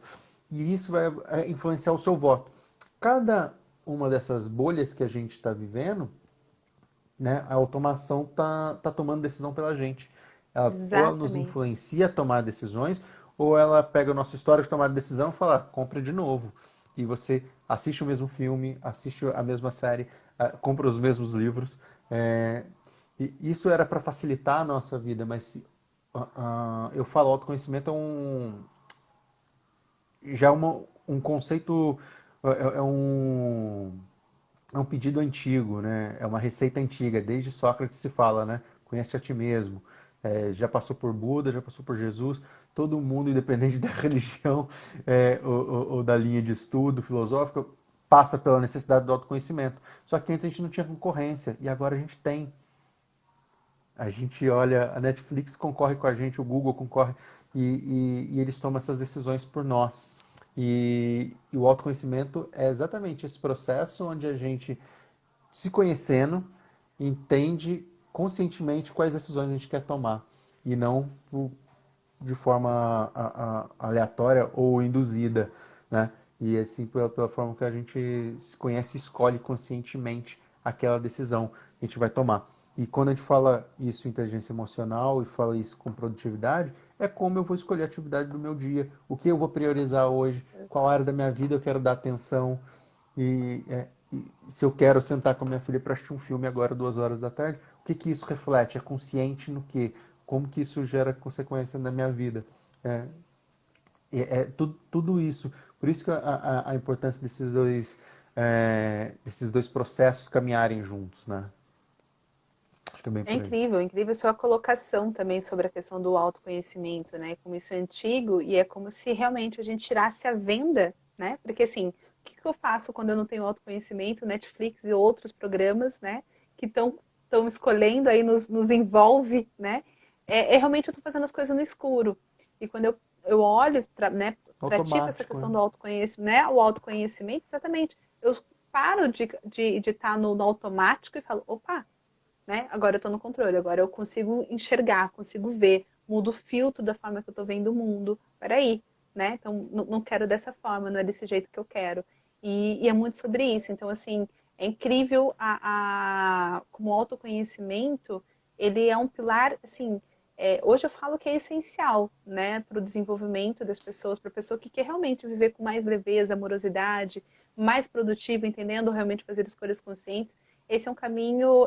Speaker 2: E isso vai influenciar o seu voto. Cada uma dessas bolhas que a gente está vivendo, né, a automação tá tomando decisão pela gente. Ou ela nos
Speaker 1: Exatamente.
Speaker 2: influencia a tomar decisões, ou ela pega o nosso histórico de tomar decisão e fala, compra de novo. E você assiste o mesmo filme, assiste a mesma série, compra os mesmos livros. É, e isso era para facilitar a nossa vida, mas eu falo, autoconhecimento já é um conceito, é um pedido antigo, né? É uma receita antiga. Desde Sócrates se fala, né? Conhece a ti mesmo. Já passou por Buda, já passou por Jesus. Todo mundo, independente da religião ou da linha de estudo filosófica, passa pela necessidade do autoconhecimento. Só que antes a gente não tinha concorrência e agora a gente tem. A gente olha, a Netflix concorre com a gente, o Google concorre e eles tomam essas decisões por nós. E o autoconhecimento é exatamente esse processo onde a gente, se conhecendo, entende conscientemente quais decisões a gente quer tomar e não de forma aleatória ou induzida, né? E assim pela forma que a gente se conhece e escolhe conscientemente aquela decisão que a gente vai tomar. E quando a gente fala isso em inteligência emocional e fala isso com produtividade, é como eu vou escolher a atividade do meu dia, o que eu vou priorizar hoje, qual área da minha vida eu quero dar atenção, e se eu quero sentar com a minha filha para assistir um filme agora, 2 horas da tarde, o que que isso reflete? É consciente no quê? Como que isso gera consequência na minha vida? É, tudo isso. Por isso que a importância desses dois processos caminharem juntos, né? Acho que é bem
Speaker 1: É
Speaker 2: por aí.
Speaker 1: incrível sua colocação também sobre a questão do autoconhecimento, né? Como isso é antigo e é como se realmente a gente tirasse a venda, né? Porque assim, o que eu faço quando eu não tenho autoconhecimento? Netflix e outros programas, né? Que estão escolhendo aí, nos envolve, né? Realmente eu estou fazendo as coisas no escuro. E quando eu olho, né? Pratico essa
Speaker 2: Automático,
Speaker 1: questão
Speaker 2: né?
Speaker 1: do autoconhecimento, né? O autoconhecimento, exatamente. Eu paro de estar no automático e falo, opa, né? Agora eu estou no controle, agora eu consigo enxergar, consigo ver, mudo o filtro da forma que eu estou vendo o mundo. Peraí, né? Então não quero dessa forma, não é desse jeito que eu quero. E é muito sobre isso. Então, assim, é incrível como o autoconhecimento, ele é um pilar, assim, hoje eu falo que é essencial, né, para o desenvolvimento das pessoas, para a pessoa que quer realmente viver com mais leveza, amorosidade, mais produtiva, entendendo realmente fazer escolhas conscientes. Esse é um caminho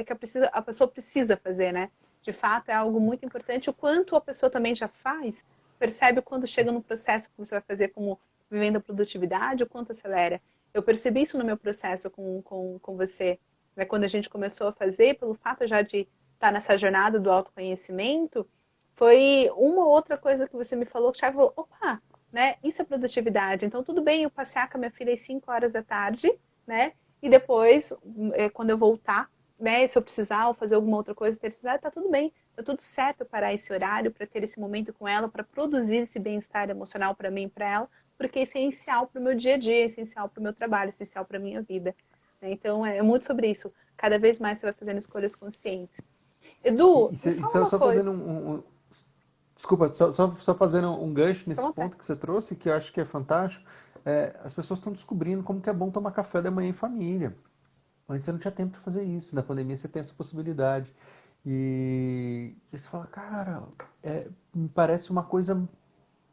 Speaker 1: que a pessoa precisa fazer, né? De fato, é algo muito importante. O quanto a pessoa também já faz, percebe quando chega no processo que você vai fazer como vivendo a produtividade, o quanto acelera. Eu percebi isso no meu processo com você, né? Quando a gente começou a fazer, pelo fato já de estar nessa jornada do autoconhecimento, foi uma ou outra coisa que você me falou que já falou, opa, né? Isso é produtividade. Então, tudo bem eu passear com a minha filha às 5 horas da tarde, né? E depois, quando eu voltar, né, se eu precisar ou fazer alguma outra coisa terceirizada, tá tudo bem, tá tudo certo parar esse horário para ter esse momento com ela, para produzir esse bem-estar emocional para mim e para ela, porque é essencial para o meu dia a dia, é essencial para o meu trabalho, é essencial para a minha vida. Né? Então é muito sobre isso. Cada vez mais você vai fazendo escolhas conscientes. Edu, me
Speaker 2: E
Speaker 1: fala uma
Speaker 2: só
Speaker 1: coisa.
Speaker 2: fazendo desculpa, só fazendo um gancho
Speaker 1: Fica à
Speaker 2: nesse
Speaker 1: vontade.
Speaker 2: ponto que você trouxe, que eu acho que é fantástico. As pessoas estão descobrindo como que é bom tomar café da manhã em família. Antes você não tinha tempo para fazer isso. Na pandemia você tem essa possibilidade. E você fala, cara, me parece uma coisa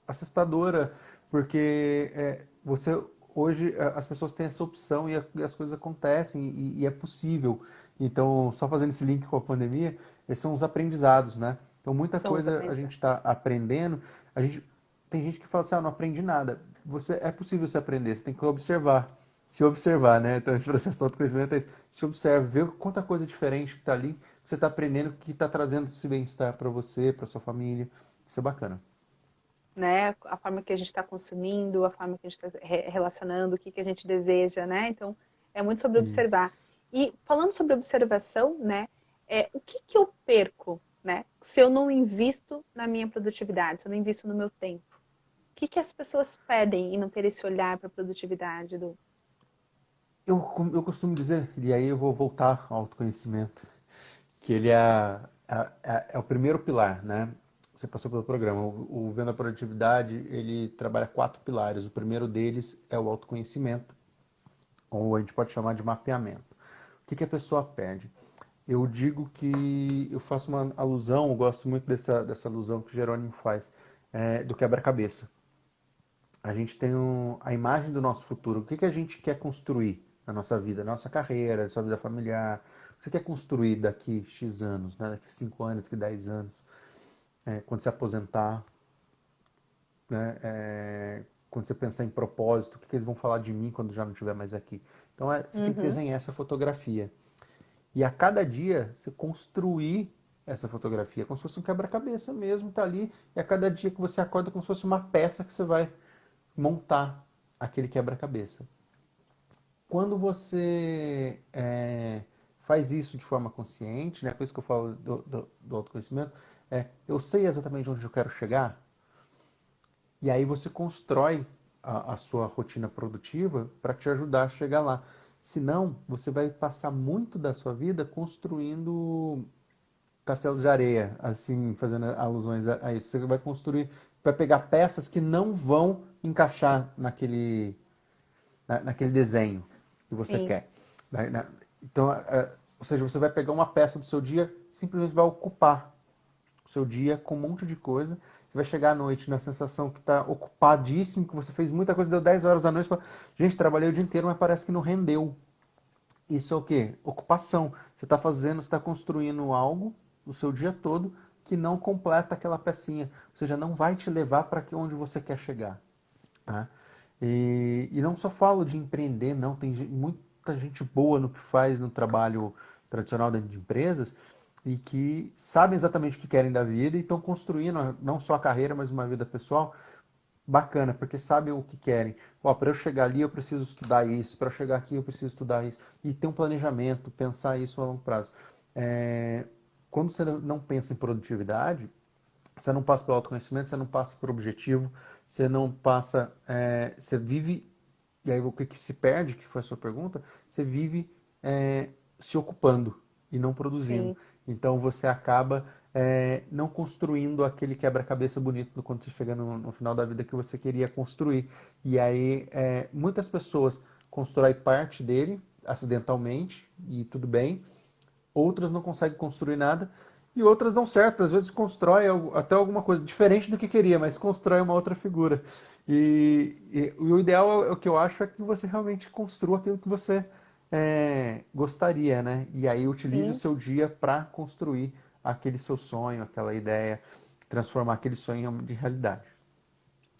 Speaker 2: assustadora, porque você hoje as pessoas têm essa opção e as coisas acontecem e é possível. Então, só fazendo esse link com a pandemia, esses são os aprendizados, né? Então, muita
Speaker 1: São os
Speaker 2: coisa a gente
Speaker 1: aprendizados.
Speaker 2: está aprendendo. Tem gente que fala assim, não aprendi nada. É possível você aprender, você tem que observar. Se observar, né? Então, esse processo de autoconhecimento é isso. Se observa, vê quanta coisa diferente que está ali, que você está aprendendo, que está trazendo esse bem-estar para você, para sua família. Isso é bacana.
Speaker 1: Né? A forma que a gente está consumindo, a forma que a gente está relacionando, o que a gente deseja, né? Então, é muito sobre observar.
Speaker 2: Isso.
Speaker 1: E falando sobre observação, né? O que eu perco, né? Se eu não invisto na minha produtividade, se eu não invisto no meu tempo? O que as pessoas pedem em não ter esse olhar para a produtividade, do
Speaker 2: Eu costumo dizer, e aí eu vou voltar ao autoconhecimento, que ele é o primeiro pilar, né? Você passou pelo programa. O Vendo a Produtividade, ele trabalha 4 pilares. O primeiro deles é o autoconhecimento, ou a gente pode chamar de mapeamento. O que a pessoa perde? Eu digo que eu faço uma alusão, eu gosto muito dessa alusão que o Jerônimo faz, do quebra-cabeça. A gente tem a imagem do nosso futuro. O que a gente quer construir na nossa vida, na nossa carreira, na sua vida familiar? O que você quer construir daqui X anos, né? Daqui 5 anos, daqui 10 anos, quando se aposentar, né? Quando você pensar em propósito, o que eles vão falar de mim quando já não estiver mais aqui? Então, você tem que
Speaker 1: Uhum.
Speaker 2: desenhar essa fotografia. E a cada dia, você construir essa fotografia, como se fosse um quebra-cabeça mesmo, tá ali. E a cada dia que você acorda, como se fosse uma peça que você vai montar aquele quebra-cabeça. Quando você faz isso de forma consciente, né, por isso que eu falo do autoconhecimento, eu sei exatamente onde eu quero chegar, e aí você constrói a sua rotina produtiva para te ajudar a chegar lá. Senão, você vai passar muito da sua vida construindo castelo de areia, assim, fazendo alusões a isso. Você vai construir, vai pegar peças que não vão encaixar naquele desenho que você
Speaker 1: Sim,
Speaker 2: quer. Então, ou seja, você vai pegar uma peça do seu dia, simplesmente vai ocupar o seu dia com um monte de coisa. Você vai chegar à noite na sensação que está ocupadíssimo, que você fez muita coisa, deu 10 horas da noite, fala, gente, trabalhei o dia inteiro, mas parece que não rendeu. Isso é o quê? Ocupação. Você está fazendo, você está construindo algo no seu dia todo que não completa aquela pecinha. Ou seja, não vai te levar para onde você quer chegar. Tá? E não só falo de empreender, não. Tem muita gente boa no que faz no trabalho tradicional dentro de empresas e que sabem exatamente o que querem da vida e estão construindo não só a carreira, mas uma vida pessoal bacana, porque sabem o que querem. Ó, para eu chegar ali eu preciso estudar isso, para eu chegar aqui eu preciso estudar isso. E ter um planejamento, pensar isso a longo prazo. Quando você não pensa em produtividade, você não passa pelo autoconhecimento, você não passa por objetivo, você não passa. Você vive. E aí o que se perde, que foi a sua pergunta, você vive se ocupando e não produzindo.
Speaker 1: sim.
Speaker 2: Então você acaba não construindo aquele quebra-cabeça bonito quando você chega no final da vida que você queria construir. E aí muitas pessoas constroem parte dele acidentalmente, e tudo bem, outras não conseguem construir nada e outras dão certo. Às vezes constrói até alguma coisa diferente do que queria, mas constrói uma outra figura. E o ideal é o que eu acho é que você realmente construa aquilo que você gostaria, né? E aí utilize o
Speaker 1: Sim.
Speaker 2: seu dia para construir aquele seu sonho, aquela ideia, transformar aquele sonho de realidade.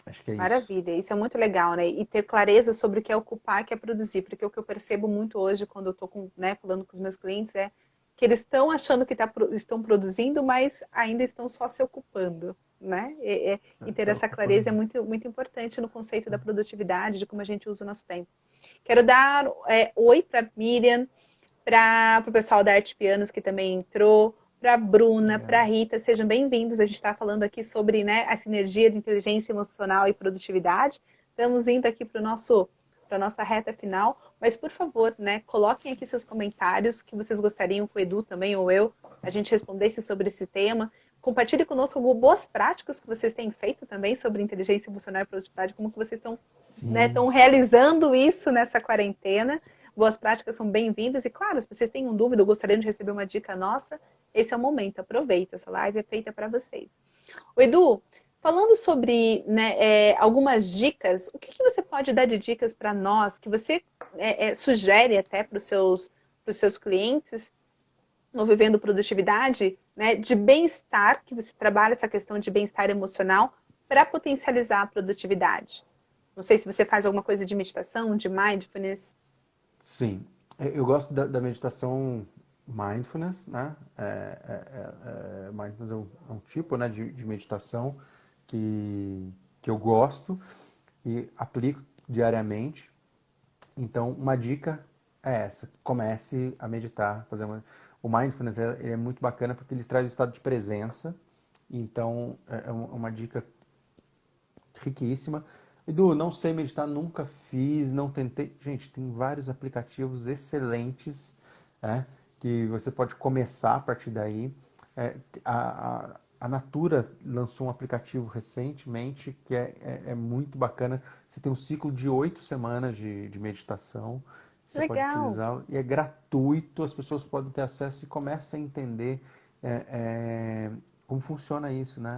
Speaker 2: Acho que é isso.
Speaker 1: Maravilha, isso é muito legal, né? E ter clareza sobre o que é ocupar, o que é produzir, porque o que eu percebo muito hoje quando eu estou né, falando com os meus clientes é que eles estão achando que estão produzindo, mas ainda estão só se ocupando, né? E ter
Speaker 2: Tá
Speaker 1: essa clareza é
Speaker 2: ocupando.
Speaker 1: muito, muito importante no conceito da produtividade, de como a gente usa o nosso tempo. Quero dar oi para Miriam, para o pessoal da Arte Pianos que também entrou, para a Bruna, para a
Speaker 2: Obrigado.
Speaker 1: Rita, sejam bem-vindos. A gente está falando aqui sobre né, a sinergia de inteligência emocional e produtividade. Estamos indo aqui para a nossa reta final, mas por favor, né, coloquem aqui seus comentários que vocês gostariam que o Edu também ou eu a gente respondesse sobre esse tema. Compartilhe conosco algumas boas práticas que vocês têm feito também sobre inteligência emocional e produtividade, como que vocês estão né,
Speaker 2: Sim.
Speaker 1: estão realizando isso nessa quarentena. Boas práticas são bem-vindas. E claro, se vocês têm dúvida ou gostariam de receber uma dica nossa, esse é o momento. Aproveita, essa live é feita para vocês. O Edu, falando sobre né, algumas dicas, o que você pode dar de dicas para nós, que você sugere até para os seus clientes no Vivendo Produtividade, né, de bem-estar, que você trabalha essa questão de bem-estar emocional para potencializar a produtividade? Não sei se você faz alguma coisa de meditação, de mindfulness.
Speaker 2: Sim, eu gosto da meditação mindfulness, né? Mindfulness é um tipo, né, de meditação que eu gosto e aplico diariamente. Então, uma dica é essa: comece a meditar, o mindfulness ele é muito bacana porque ele traz o estado de presença. Então, é uma dica riquíssima. Edu, não sei meditar, nunca fiz, não tentei. Gente, tem vários aplicativos excelentes, né, que você pode começar a partir daí. A Natura lançou um aplicativo recentemente que é muito bacana. Você tem um ciclo de 8 semanas de meditação. Você pode
Speaker 1: Legal.
Speaker 2: utilizá-lo e é gratuito. As pessoas podem ter acesso e começam a entender como funciona isso, né?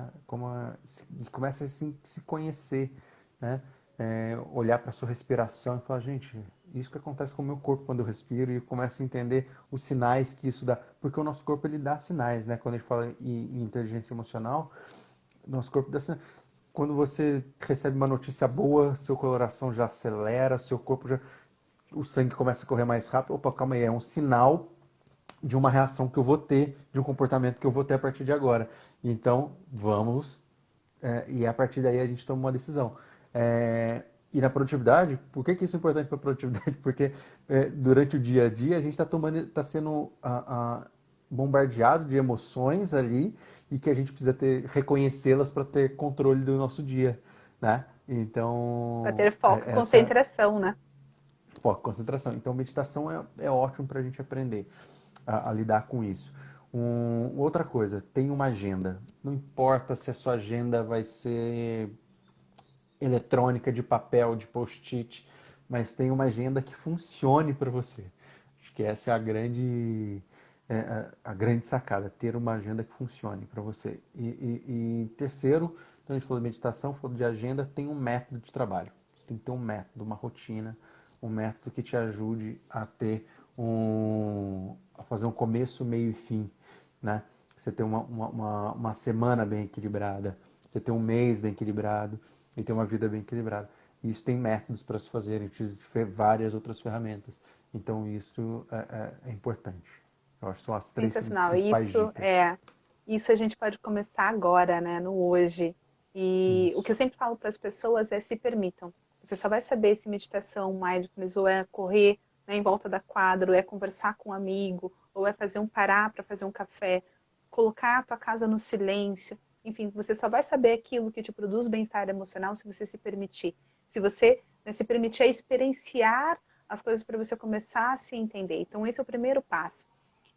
Speaker 2: Começa a se conhecer, né? Olhar para a sua respiração e falar, gente, isso que acontece com o meu corpo quando eu respiro e eu começo a entender os sinais que isso dá, porque o nosso corpo ele dá sinais, né? Quando a gente fala em inteligência emocional, nosso corpo dá sinais. Quando você recebe uma notícia boa, seu coração já acelera, seu corpo já, o sangue começa a correr mais rápido. Opa, calma aí, é um sinal de uma reação que eu vou ter, de um comportamento que eu vou ter a partir de agora. Então, vamos, e a partir daí a gente toma uma decisão. E na produtividade, por que isso é importante para a produtividade? Porque durante o dia a dia a gente está sendo bombardeado de emoções ali e que a gente precisa reconhecê-las para ter controle do nosso dia, né?
Speaker 1: Para
Speaker 2: Então,
Speaker 1: ter foco e
Speaker 2: essa
Speaker 1: concentração, né?
Speaker 2: foco, concentração. Então, meditação é ótimo para a gente aprender a lidar com isso. Outra coisa, tem uma agenda. Não importa se a sua agenda vai ser eletrônica, de papel, de post-it, mas tem uma agenda que funcione para você. Acho que essa é a grande sacada, ter uma agenda que funcione para você. E terceiro, então a gente falou de meditação, falou de agenda, tem um método de trabalho. Você tem que ter um método, uma rotina, um método que te ajude a ter a fazer um começo, meio e fim, né? Você ter uma semana bem equilibrada, você ter um mês bem equilibrado e ter uma vida bem equilibrada. E isso tem métodos para se fazer, precisa de várias outras ferramentas. Então isso é importante. Eu acho que são as três
Speaker 1: Sensacional.
Speaker 2: principais dicas.
Speaker 1: Isso a gente pode começar agora, né, no hoje. E o que eu
Speaker 2: Isso.
Speaker 1: sempre falo para as pessoas é se permitam. Você só vai saber se meditação, mindfulness, ou é correr, né, em volta da quadra, ou é conversar com um amigo, ou é fazer parar para fazer um café, colocar a tua casa no silêncio. Enfim, você só vai saber aquilo que te produz bem-estar emocional se você se permitir. Se você, né, se permitir a experienciar as coisas para você começar a se entender. Então, esse é o primeiro passo.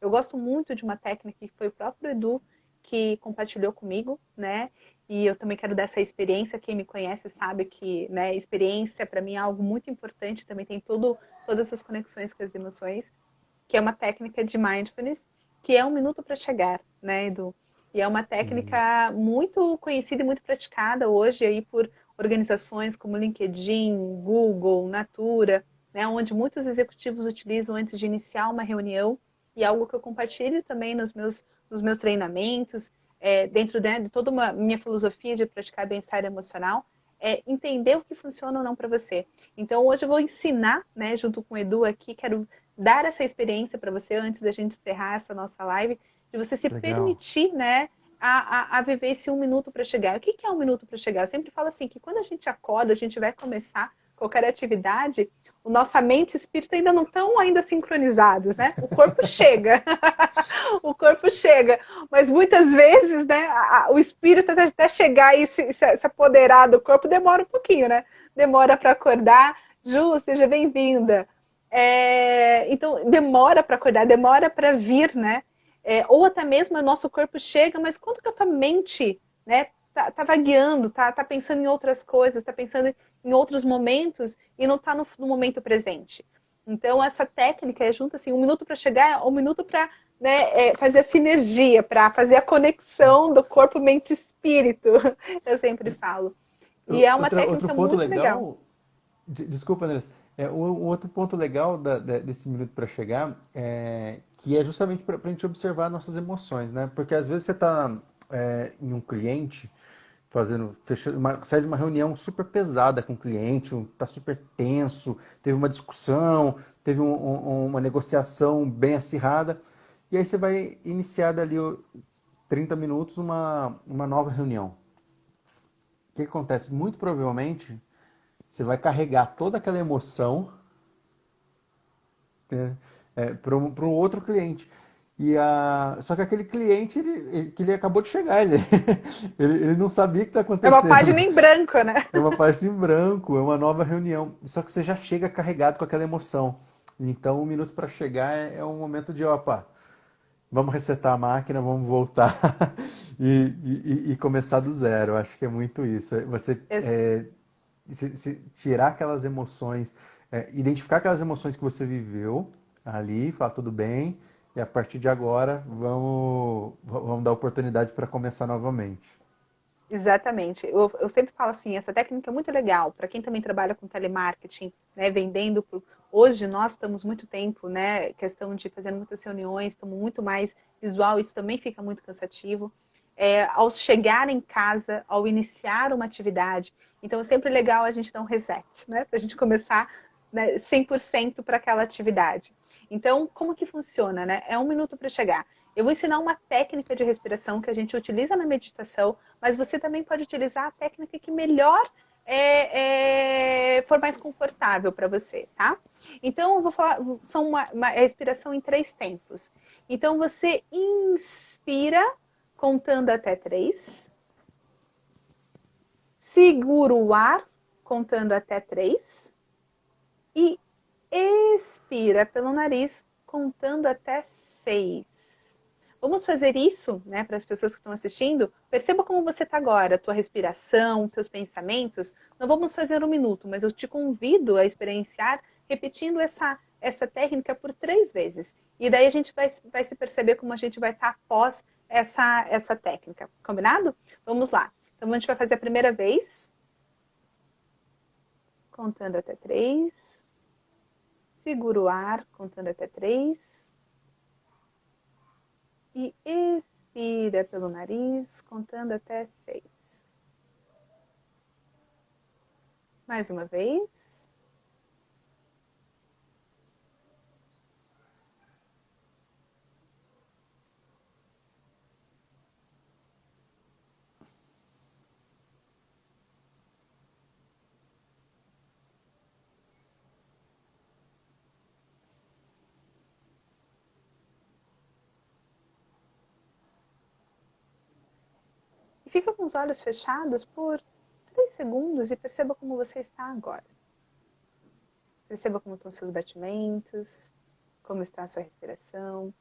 Speaker 1: Eu gosto muito de uma técnica que foi o próprio Edu que compartilhou comigo, né? E eu também quero dar essa experiência. Quem me conhece sabe que, né, experiência para mim é algo muito importante. Também tem todas essas conexões com as emoções, que é uma técnica de mindfulness, que é 1 minuto para chegar, né, Edu? E é uma técnica
Speaker 2: Isso.
Speaker 1: muito conhecida e muito praticada hoje aí por organizações como LinkedIn, Google, Natura, né, onde muitos executivos utilizam antes de iniciar uma reunião, e é algo que eu compartilho também nos meus treinamentos, dentro, né, de toda uma minha filosofia de praticar bem-estar emocional, é entender o que funciona ou não para você. Então, hoje eu vou ensinar, né, junto com o Edu aqui, quero dar essa experiência para você antes da gente encerrar essa nossa live, de você se
Speaker 2: Legal.
Speaker 1: permitir, né, a viver esse 1 minuto para chegar. O que é 1 minuto para chegar? Eu sempre falo assim, que quando a gente acorda, a gente vai começar qualquer atividade, o nossa mente e espírito ainda não estão ainda sincronizados, né? O corpo chega, o corpo chega, mas muitas vezes, né, o espírito até chegar e se apoderar do corpo demora um pouquinho, né? Demora para acordar. Ju, seja bem-vinda. Então, demora para acordar, demora para vir, né? Ou até mesmo o nosso corpo chega, mas quanto que a tua mente, né, tá vagueando, tá pensando em outras coisas, tá pensando em outros momentos e não tá no momento presente. Então, essa técnica é junto assim, 1 minuto para chegar, 1 minuto para, né, fazer a sinergia, para fazer a conexão do corpo, mente e espírito, eu sempre falo. E é uma
Speaker 2: Outro
Speaker 1: técnica
Speaker 2: ponto
Speaker 1: muito legal.
Speaker 2: legal, desculpa, André, um outro ponto legal desse minuto para chegar é que é justamente para a gente observar nossas emoções, né? Porque às vezes você está em um cliente sai de uma reunião super pesada com o cliente, tá super tenso, teve uma discussão, teve uma negociação bem acirrada, e aí você vai iniciar dali 30 minutos uma nova reunião. O que acontece? Muito provavelmente você vai carregar toda aquela emoção, né, para um outro cliente. Só que aquele cliente, que ele acabou de chegar, ele não sabia o que está
Speaker 1: É uma
Speaker 2: acontecendo.
Speaker 1: página em branco, né?
Speaker 2: É uma página em branco, é uma nova reunião. Só que você já chega carregado com aquela emoção. Então, um minuto para chegar é um momento de, opa, vamos resetar a máquina, vamos voltar e começar do zero. Eu acho que é muito isso. Você tirar aquelas emoções, identificar aquelas emoções que você viveu ali, falar tudo bem, e a partir de agora vamos dar oportunidade para começar novamente.
Speaker 1: Exatamente. Eu sempre falo assim, essa técnica é muito legal para quem também trabalha com telemarketing, né, vendendo. Hoje nós estamos muito tempo, né, questão de fazendo muitas reuniões, estamos muito mais visual, isso também fica muito cansativo. Ao chegar em casa, ao iniciar uma atividade, então é sempre legal a gente dar um reset, né, para a gente começar, né, 100% para aquela atividade. Então, como que funciona, né? É um minuto para chegar. Eu vou ensinar uma técnica de respiração que a gente utiliza na meditação, mas você também pode utilizar a técnica que melhor for mais confortável para você, tá? Então, eu vou falar, são uma respiração em 3 tempos. Então, você inspira contando até 3, segura o ar contando até 3 e expira pelo nariz contando até 6. Vamos fazer isso, né, para as pessoas que estão assistindo. Perceba como você está agora, tua respiração, teus pensamentos. Não vamos fazer um minuto, mas eu te convido a experienciar repetindo essa técnica por 3 vezes. E daí a gente vai se perceber como a gente vai estar após essa técnica. Combinado? Vamos lá. Então a gente vai fazer a primeira vez, contando até 3. Segura o ar, contando até 3. E expira pelo nariz, contando até 6. Mais uma vez. E fica com os olhos fechados por 3 segundos e perceba como você está agora. Perceba como estão seus batimentos, como está a sua respiração.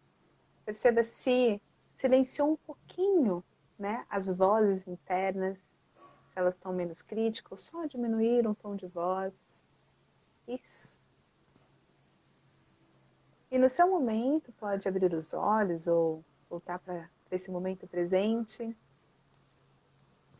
Speaker 1: Perceba se silenciou um pouquinho, né, as vozes internas, se elas estão menos críticas, ou só diminuir um tom de voz. Isso. E no seu momento, pode abrir os olhos ou voltar para esse momento presente.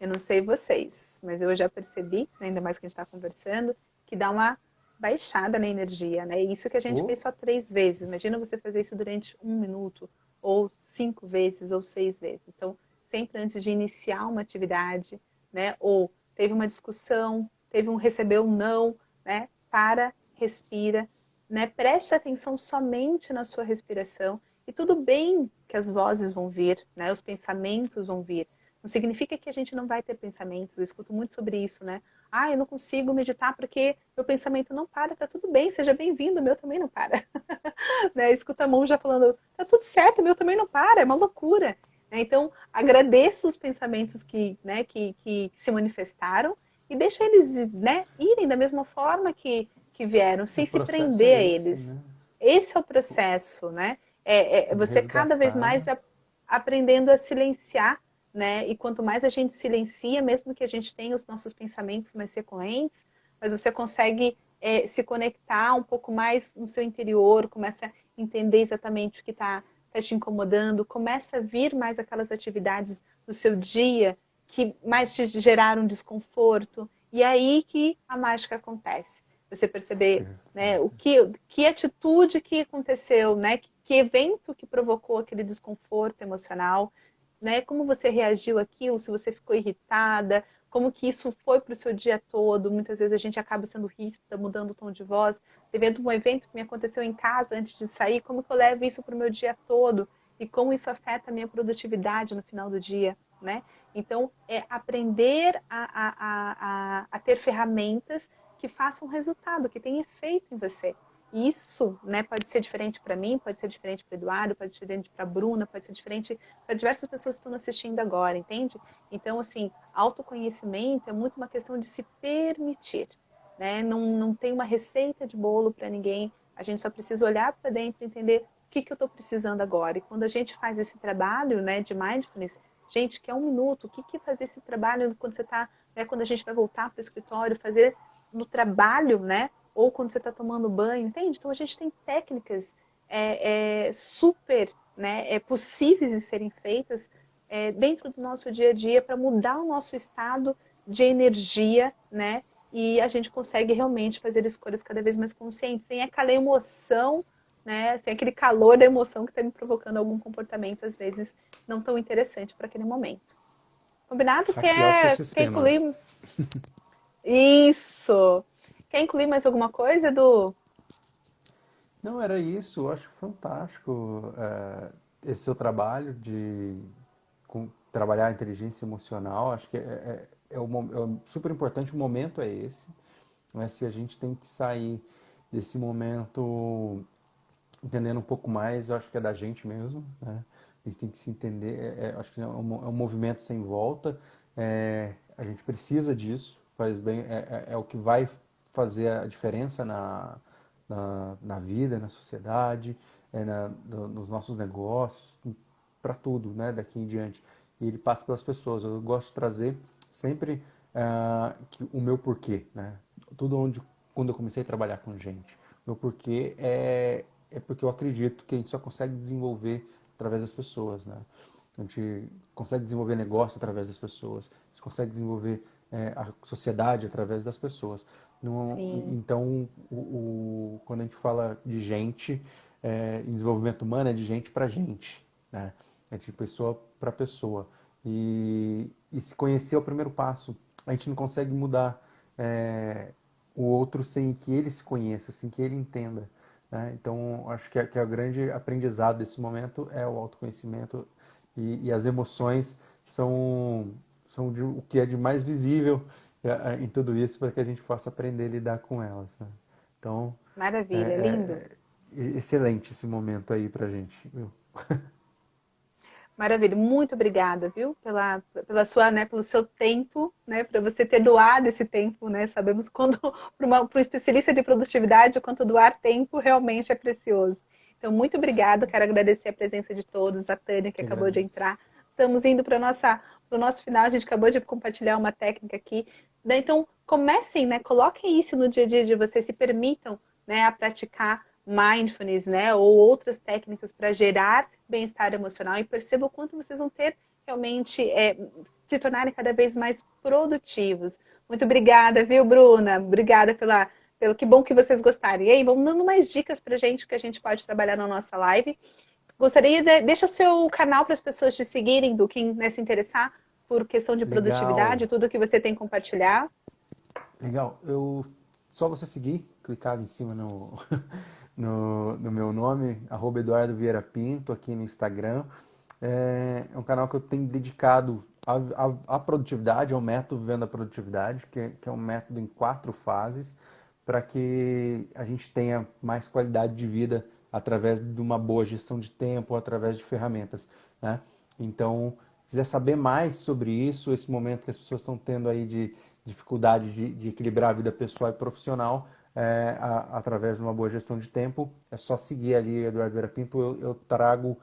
Speaker 1: Eu não sei vocês, mas eu já percebi, ainda mais que a gente está conversando, que dá uma baixada na energia, né? Isso que a gente
Speaker 2: Oh,
Speaker 1: fez só 3 vezes. Imagina você fazer isso durante 1 minuto, ou 5 vezes, ou 6 vezes. Então, sempre antes de iniciar uma atividade, né? Ou teve uma discussão, recebeu um não, né? Para, respira, né? Preste atenção somente na sua respiração. E tudo bem que as vozes vão vir, né? Os pensamentos vão vir. Não significa que a gente não vai ter pensamentos. Eu escuto muito sobre isso, né? Ah, eu não consigo meditar porque meu pensamento não para. Tá tudo bem, seja bem-vindo, o meu também não para. Né? Escuta a mão já falando, tá tudo certo, o meu também não para, é uma loucura. Né? Então, agradeça os pensamentos que se manifestaram e deixa eles, né, irem da mesma forma que vieram,
Speaker 2: o
Speaker 1: sem se
Speaker 2: processo
Speaker 1: prender a
Speaker 2: é esse,
Speaker 1: eles.
Speaker 2: né?
Speaker 1: Esse é o processo, né?
Speaker 2: De
Speaker 1: Você cada vez
Speaker 2: resgatar.
Speaker 1: mais aprendendo a silenciar, né? E quanto mais a gente silencia, mesmo que a gente tenha os nossos pensamentos mais recorrentes, mas você consegue se conectar um pouco mais no seu interior, começa a entender exatamente o que está te incomodando, começa a vir mais aquelas atividades do seu dia que mais te geraram desconforto, e é aí que a mágica acontece. Você perceber, né, que atitude que aconteceu, né, que evento que provocou aquele desconforto emocional, né, como você reagiu àquilo, se você ficou irritada, como que isso foi para o seu dia todo. Muitas vezes a gente acaba sendo ríspida, mudando o tom de voz. Devendo um evento que me aconteceu em casa antes de sair, como que eu levo isso para o meu dia todo? E como isso afeta a minha produtividade no final do dia, né? Então, é aprender a ter ferramentas que façam resultado, que tenham efeito em você. isso, né, pode ser diferente para mim, pode ser diferente para o Eduardo, pode ser diferente para a Bruna, pode ser diferente para diversas pessoas que estão assistindo agora, entende? Então, assim, autoconhecimento é muito uma questão de se permitir, né? Não tem uma receita de bolo para ninguém, a gente só precisa olhar para dentro e entender o que eu estou precisando agora. E quando a gente faz esse trabalho, né, de mindfulness, gente, que é 1 minuto, o que é fazer esse trabalho quando você está, né, quando a gente vai voltar para o escritório, fazer no trabalho, né? Ou quando você está tomando banho, entende? Então a gente tem técnicas super, né, possíveis de serem feitas dentro do nosso dia a dia para mudar o nosso estado de energia, né? E a gente consegue realmente fazer escolhas cada vez mais conscientes, sem aquela emoção, né? Sem aquele calor da emoção que está me provocando algum comportamento, às vezes, não tão interessante para aquele momento. Combinado?
Speaker 2: Hackear o seu
Speaker 1: Quer
Speaker 2: sistema.
Speaker 1: incluir? Isso! Quer incluir mais alguma coisa, Edu?
Speaker 2: Não, era isso. Eu acho fantástico esse seu trabalho de trabalhar a inteligência emocional. Acho que é super importante. O momento é esse. Né? Se a gente tem que sair desse momento entendendo um pouco mais, eu acho que é da gente mesmo, né? A gente tem que se entender, acho que é um movimento sem volta, a gente precisa disso, faz bem, é o que vai fazer a diferença na vida, na sociedade, nos nossos negócios, para tudo, né, daqui em diante. E ele passa pelas pessoas. Eu gosto de trazer sempre o meu porquê, né? Quando eu comecei a trabalhar com gente, meu porquê é porque eu acredito que a gente só consegue desenvolver através das pessoas, né? A gente consegue desenvolver negócio através das pessoas, a gente consegue desenvolver a sociedade através das pessoas.
Speaker 1: Sim.
Speaker 2: Então, quando a gente fala de gente, em desenvolvimento humano é de gente para gente, né? É de pessoa para pessoa. E se conhecer é o primeiro passo. A gente não consegue mudar o outro sem que ele se conheça, sem que ele entenda. Né? Então, acho que o grande aprendizado desse momento é o autoconhecimento e as emoções são o que é de mais visível em tudo isso para que a gente possa aprender a lidar com elas. Né? Então,
Speaker 1: Maravilha, lindo.
Speaker 2: é excelente esse momento aí para a gente. Viu?
Speaker 1: Maravilha, muito obrigada, viu, pela sua, né, pelo seu tempo, né, para você ter doado esse tempo, né, sabemos quando, para um especialista de produtividade, quanto doar tempo realmente é precioso. Então, muito obrigada, quero agradecer a presença de todos, a Tânia, que
Speaker 2: Que
Speaker 1: acabou de
Speaker 2: agradeço.
Speaker 1: entrar. Estamos indo para o nosso final, a gente acabou de compartilhar uma técnica aqui. Então, comecem, né, coloquem isso no dia a dia de vocês, se permitam, né, a praticar mindfulness, né, ou outras técnicas para gerar bem-estar emocional e perceba o quanto vocês vão ter realmente se tornarem cada vez mais produtivos. Muito obrigada, viu, Bruna? Obrigada pelo que bom que vocês gostaram. E aí, vamos dando mais dicas para gente que a gente pode trabalhar na nossa live. Gostaria de deixa o seu canal para as pessoas te seguirem, do quem né, se interessar por questão de
Speaker 2: Legal,
Speaker 1: produtividade, tudo que você tem que compartilhar.
Speaker 2: legal. Só você seguir, clicar em cima no meu nome, @Eduardo Vieira Pinto, aqui no Instagram. É um canal que eu tenho dedicado à produtividade, ao método Vivendo a Produtividade, que é um método em 4 fases, para que a gente tenha mais qualidade de vida através de uma boa gestão de tempo, através de ferramentas, né? Então, se quiser saber mais sobre isso, esse momento que as pessoas estão tendo aí de dificuldade de equilibrar a vida pessoal e profissional, através de uma boa gestão de tempo, é só seguir ali Eduardo Vera Pinto. Eu trago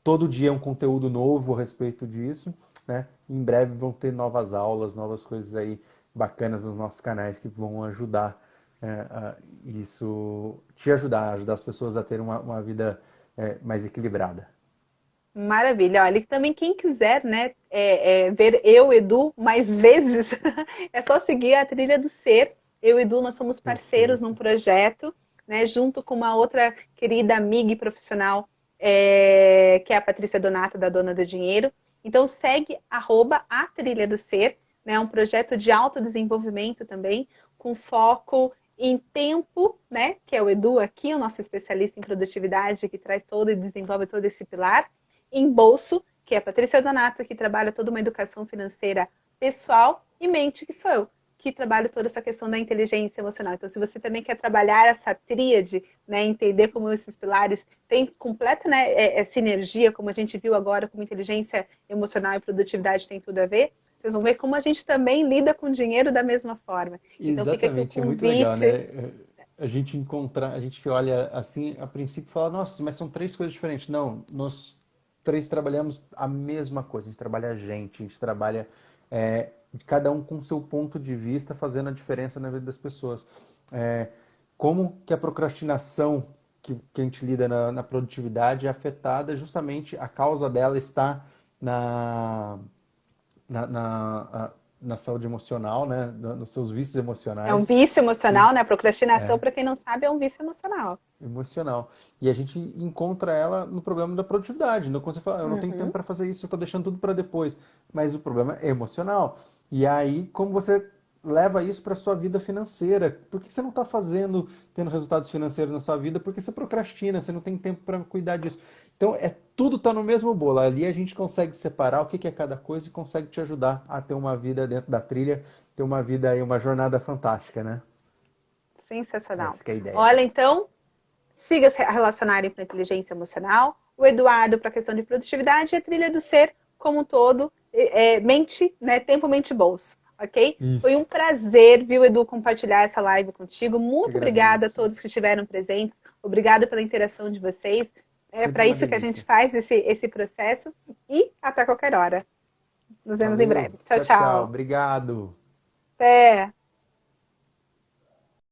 Speaker 2: todo dia um conteúdo novo a respeito disso, né? Em breve vão ter novas aulas, novas coisas aí bacanas nos nossos canais que vão ajudar te ajudar as pessoas a terem uma vida mais equilibrada.
Speaker 1: Maravilha. Olha, e também quem quiser, né, ver eu, Edu, mais vezes, é só seguir a Trilha do Ser. Eu e Edu, nós somos parceiros num
Speaker 2: Perfeito.
Speaker 1: projeto, né, junto com uma outra querida amiga e profissional, que é a Patrícia Donato, da Dona do Dinheiro. Então, segue @a Trilha do Ser, né, um projeto de autodesenvolvimento também, com foco em tempo, né, que é o Edu aqui, o nosso especialista em produtividade, que traz todo e desenvolve todo esse pilar em bolso, que é a Patrícia Donato, que trabalha toda uma educação financeira pessoal, e mente, que sou eu, que trabalho toda essa questão da inteligência emocional. Então, se você também quer trabalhar essa tríade, né, entender como esses pilares têm completa, né, sinergia, como a gente viu agora, como inteligência emocional e produtividade tem tudo a ver, vocês vão ver como a gente também lida com dinheiro da mesma forma. Então, fica aqui o
Speaker 2: Exatamente, é muito legal,
Speaker 1: convite.
Speaker 2: né? A gente encontra, a gente olha assim, a princípio fala, nossa, mas são três coisas diferentes. Não, nós três trabalhamos a mesma coisa. A gente trabalha a gente trabalha cada um com seu ponto de vista, fazendo a diferença na vida das pessoas. É, como que a procrastinação que a gente lida na produtividade é afetada, justamente a causa dela está na, na, na, na saúde emocional, né? Nos seus vícios
Speaker 1: É um
Speaker 2: emocionais.
Speaker 1: vício
Speaker 2: E,
Speaker 1: emocional, né? Procrastinação, para quem não sabe, é um vício emocional.
Speaker 2: emocional. E a gente encontra ela no problema da produtividade. Então, quando você fala, eu não tenho tempo
Speaker 1: Uhum.
Speaker 2: para fazer isso, eu estou deixando tudo para depois. Mas o problema é emocional. E aí, como você leva isso para sua vida financeira? Por que você não está fazendo, tendo resultados financeiros na sua vida? Porque você procrastina, você não tem tempo para cuidar disso. Então, tudo está no mesmo bolo. Ali a gente consegue separar o que é cada coisa e consegue te ajudar a ter uma vida dentro da trilha, ter uma vida aí, uma jornada fantástica, né?
Speaker 1: Sensacional.
Speaker 2: Essa que é a ideia.
Speaker 1: Olha, então, siga se relacionarem para inteligência emocional, o Eduardo para a questão de produtividade e a trilha do ser como um todo, mente, né, tempo, mente, bolso, ok? Foi
Speaker 2: Isso.
Speaker 1: um prazer, viu, Edu, compartilhar essa live contigo.
Speaker 2: Que
Speaker 1: Muito obrigada a
Speaker 2: agradeço.
Speaker 1: todos que estiveram presentes. Obrigada pela interação de vocês. É
Speaker 2: Sempre
Speaker 1: para
Speaker 2: uma
Speaker 1: isso que a gente
Speaker 2: delícia.
Speaker 1: faz esse processo. E até qualquer hora. Nos vemos em
Speaker 2: Valeu.
Speaker 1: breve. Tchau,
Speaker 2: Tchau, tchau.
Speaker 1: tchau.
Speaker 2: Obrigado.
Speaker 1: Até.